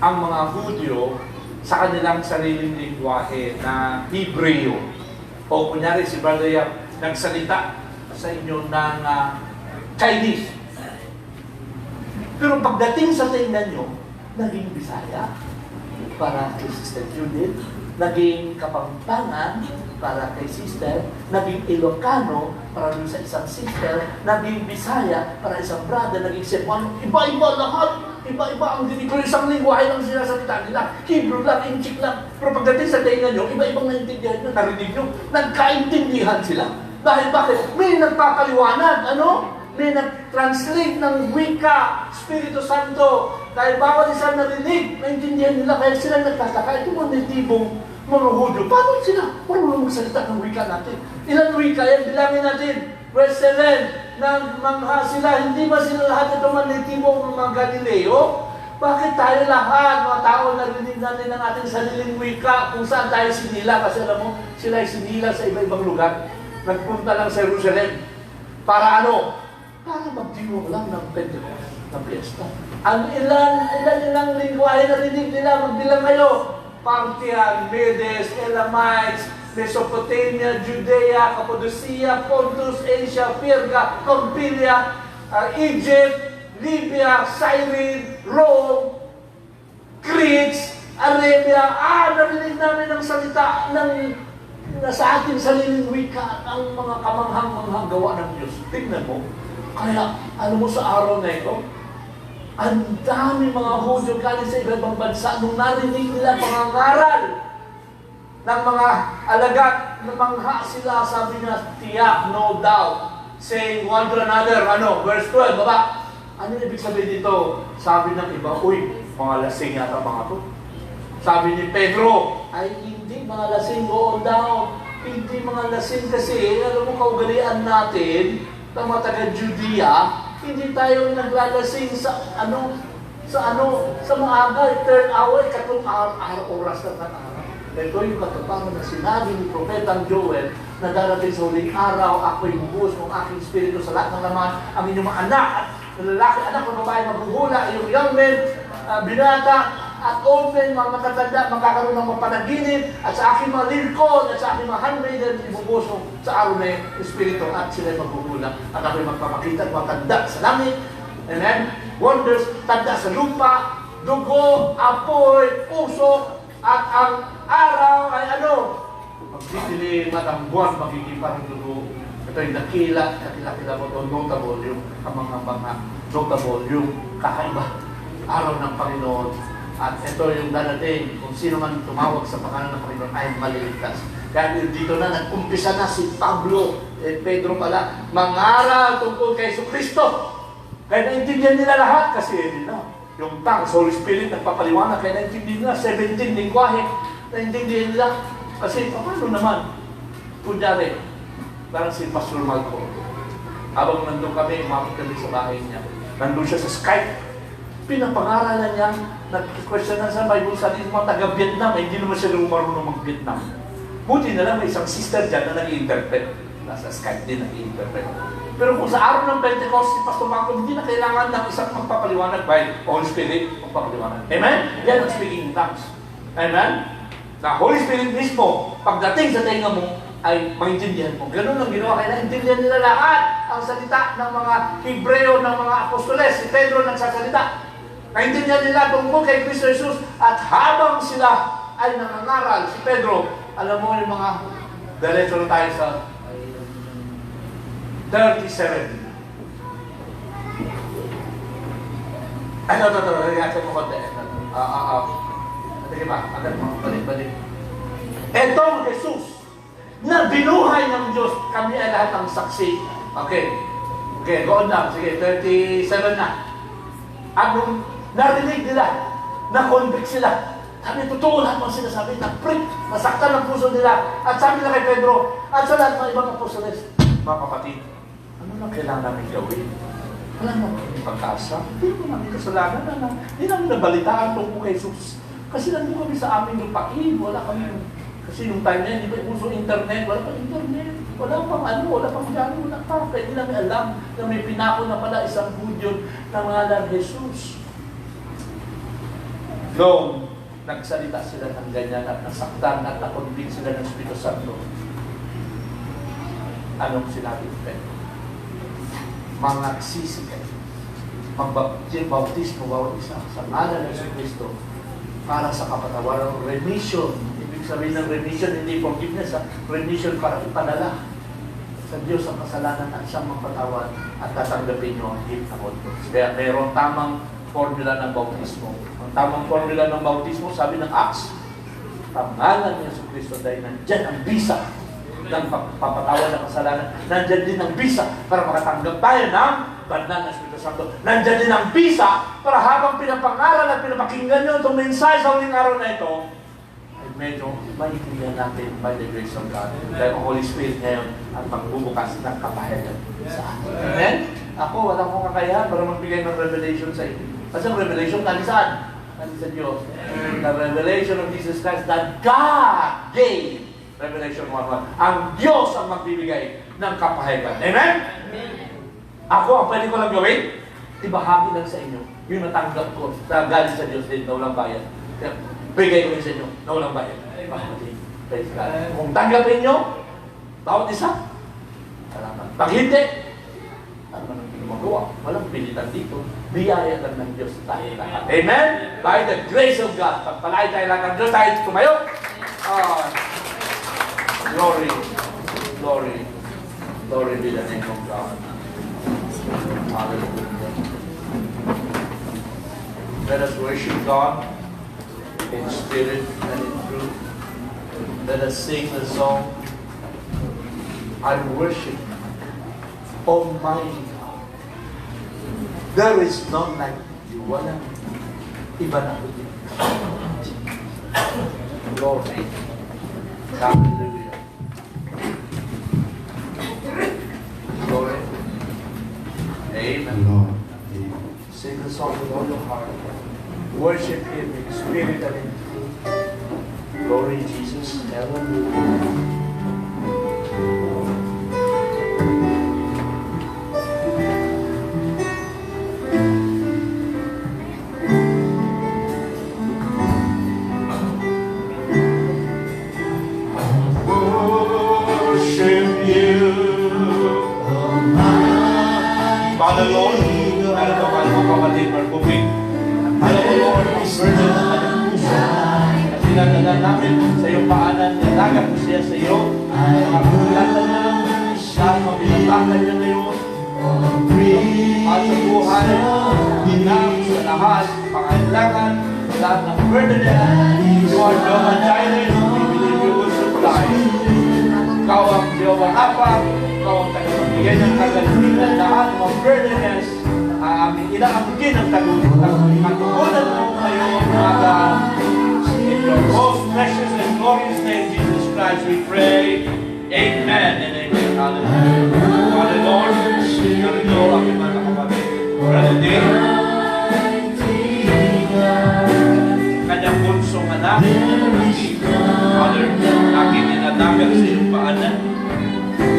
ang mga Hudyo sa kanilang sariling lingwahe na Hebreo. O kunyari si Brother Yap, nagsalita sa inyo ng Chinese. Pero pagdating sa tingnan nyo, naging Bisaya para kay Sister Judith, naging Kapampangan para kay Sister, naging Ilocano para dun sa isang sister, naging Bisaya para isang brother, naging Cebuano. Iba-iba lahat. Iba-iba ang dinig. Pero isang lingwahe lang sinasalita nila. Hebrew lang, Inchik lang. Pero pagdating sa tingnan nyo, iba-ibang naintindihan nyo, narinig nyo, nagkaintindihan sila. Dahil bakit? May nagpapaliwanag, ano? May nag-translate ng wika, Espiritu Santo. Dahil bawat isang narinig, naintindihan nila, kaya sila nagtataka. Ito mga natibong mga Hudyo, paano sila? Paano magsalita ng wika natin? Ilan wika yan? Bilangin natin. Verse 7, nagmangha sila, hindi ba sila lahat ito mga natibong mga Galileo? Bakit tayo lahat, mga tao, narinig natin ang ating sariling wika kung saan tayo sinila? Kasi alam mo, sila ay sinila sa iba-ibang lugar. Nagpunta lang sa Jerusalem. Para ano? Para magdiwang lang ng Pentecost, ng Fiesta. Ang ilang lingwahe narinig nila, magbilang kayo. Parthian, Medes, Elamites, Mesopotamia, Judea, Cappadocia, Pontus, Asia, Perga, Pamphylia, Egypt, Libya, Cyrene, Rome, Crete, Arabia. Narinig namin ang salita ng sa ating sariling wika ang mga kamanghang-manghang gawa ng Diyos. Tingnan mo. Kaya, alam mo sa araw na ito, ang dami mga Hudyo galing sa iba-ibang bansa nung narinig nila pangangaral ng mga alagad, namangha sila, sabi niya, tiyak, no doubt, saying one to another, verse 12, baba. Ano ibig sabihin dito? Sabi ng iba, uy, mga lasing yata mga to. Sabi ni Pedro, ay hindi mga lasing, go down. Hindi mga lasing kasi, alam mo kaugalian natin, ng mga taga-Judea, hindi tayo naglalasing sa maaga, third hour, katong oras na araw. Ito yung katapangan na sinabi ni Propetang Joel na darating sa huling araw, ako'y bubuhos ng aking spirito sa lahat ng laman, ang inyong mga anak at lalaki, anak o babae maghuhula, yung young men, binata, at old men, mga matatanda, magkakaroon ng mga panaginip, at sa aking mga lilkod, at sa aking mga handmaiden, ibubuso sa araw na yung Espiritu, at sila'y maghuhula, at ako'y magpapakita at matanda sa langit, amen, wonders, tanda sa lupa, dugo, apoy, usok, at ang araw ay magdidilim at ang buwan magiging parang dugo. Ito yung kakila mo ito, notable yung mga notable yung kakaiba, araw ng Panginoon. At ito yung darating, kung sino man tumawag sa pangalan ng Panginoon ay maliligtas. Kaya dito na, nag-umpisa na si Pablo, Pedro pala, mangaral tungkol kay Jesucristo. Kaya naintindihan nila lahat kasi nila. Yung tongues, Holy Spirit, nagpapaliwanag, kaya naintindihan nila, 17 lingwahe, naintindihan nila. Kasi paano naman? Kunyari, parang si Pastor Malco, habang nandun kami, umabot kami sa bahay niya, nandun siya sa Skype, pinapangaralan niya, nag-question na sa Bible studies, mga taga-Vietnam, hindi naman siya marunong mag-Vietnam. Buti na lang may isang sister dyan na nag-i-interpret. Nasa Skype din nag-i-interpret. Pero kung sa araw ng Pentecost, si Pastor Marco, hindi na kailangan ng isang magpapaliwanag by Holy Spirit, magpapaliwanag. Amen? Yan ang speaking in tongues. Amen? Na Holy Spirit mismo, pagdating sa tenga mo, ay maintindihan mo. Ganun lang ginawa, kaya naintindihan nila lahat ang salita ng mga Hebreo, ng mga apostoles. Si Pedro nagsasalita. Naintindihan nila tungkol kay Kristo Jesus at habang sila ay nangangaral, si Pedro, alam mo yung mga, diretso na tayo sa 37. Reaction mo konti. Sige ba? Balik. Etong Jesus na binuhay ng Diyos, kami ay lahat ng saksi. Okay, go on na. Sige, 37 na. Anong narinig nila, na-convict sila. Sabi, totoo lahat mga sinasabi, na-prick, nasaktan ang puso nila. At sabi nila kay Pedro, at sa lahat ng ibang apostoles, mga kapatid, ano na kailangan namin gawin? Wala naman pag-asa. Hindi mo namin kasalanan na. Hindi namin nabalitaan tungkol kay Jesus. Kasi nandun kami sa aming lupain, wala kami Kasi nung time na yun, di ba uso internet? Wala pang internet. Wala pang ano, wala pang dyan, wala pang. Kaya nila may alam na may pinako na pala isang Hudyo na ngalan Jesus. Noong nagsalita sila ng ganyan at nasaktan at nakonvict sila ng Espiritu Santo, anong sinabi ni Pedro? Mangagsisi kayo. Magbaptismo bawat isa sa ngalan ng Kristo para sa kapatawaran, remission. Ibig sabihin ng remission, hindi forgiveness, remission para ipadala sa Diyos ang kasalanan at siyang magpatawad at tatanggapin nyo ang gift ng Holy Ghost. Kaya mayroong tamang formula ng bautismo. Ang tamang formula ng bautismo, sabi ng Acts, pangalan ni Kristo dahil nandyan ang bisa ng papatawad ng kasalanan. Nandyan din ang bisa para makatanggap tayo ng banal na Espiritu Santo. Nandyan din ang bisa para habang pinapangaral at pinapakinggan nyo itong mensahe sa huling araw na ito, ay medyo maintindihan natin by the grace of God. Dahil ang Holy Spirit ngayon at magbubukas ng kapahayagan sa atin. Amen? Ako, wala akong kakayahan para magbigay ng revelation sa inyo. Kasi ang revelation, kani saan? Kani sa Diyos. The revelation of Jesus Christ that God gave. Revelation 1:1. Ang Diyos ang magbibigay ng kapahayagan. Amen? Ako, ang pwede ko lang gawin, ibahagi lang sa inyo. Yung natanggap ko, na galing sa Diyos din, na walang bayad. Kaya, bigay ko rin sa inyo, na walang bayad. Praise God. Kung tanggapin nyo, bawat isa, salamat. Pag hindi, ano man ang ginagawa? Walang pilitan dito. Biyaya lang ng Diyos tayo lahat. Amen? By the grace of God, pagpalay tayo lahat ng Diyos, tayo tumayo. Glory, glory, glory be the name of God. Hallelujah. Let us worship God in spirit and in truth. Let us sing the song, I worship Almighty God. There is none like you. Walang iba na kundi. Glory. Hallelujah. Glory. Amen. Lord. Sing the song with all your heart. Worship Him in spirit and in truth. Glory Jesus. Hallelujah. Father Lord, meron ako mga kapatid, Marcoving. Alam mo Lord, ang burden ng kanyang puso at sinadala namin sa iyong paanan, nalagat mo siya sa iyo, mga kulatan niya, lahat ng pinatakan niya ngayon, at sa buhay, anak, sa lahat, pangailangan, lahat ng burden niya, you are Jehovah Jireh, we believe you will supply. Ikaw ang Jehovah Rapha, ikaw ang tagapagbigay ng kagalingan, lahat ng mga burdenness, aming inaamugin ang katugunan mo ngayon, mga in your most precious and glorious name, Jesus Christ, we pray. Amen and amen. Hallelujah. Father Lord, narito ang mga kapatid. Brother Dave, kanyang bunsong anak, Father, aking inadagan sa iyong paanan.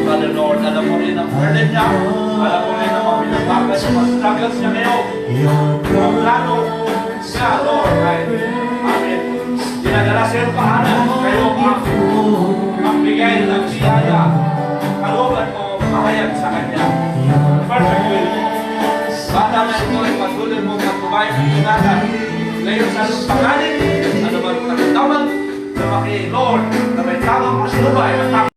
Father Lord, alam mo rin ang burden niya, alam mo rin ang mga pinatagan sa mga struggles niya ngayon. Ang plano siya, Lord, ay amin. Dinadala sa iyong paanan, kayo ang bigay ng siyaya, kalooban mo, mahayag sa kanya. Perfect will. Bata na ito ay patuloy mo magtubay ng inagan. Ngayon sa anong panganin, ano ba ang nakamdaman, na maki, Lord, na may tamang pasunubay,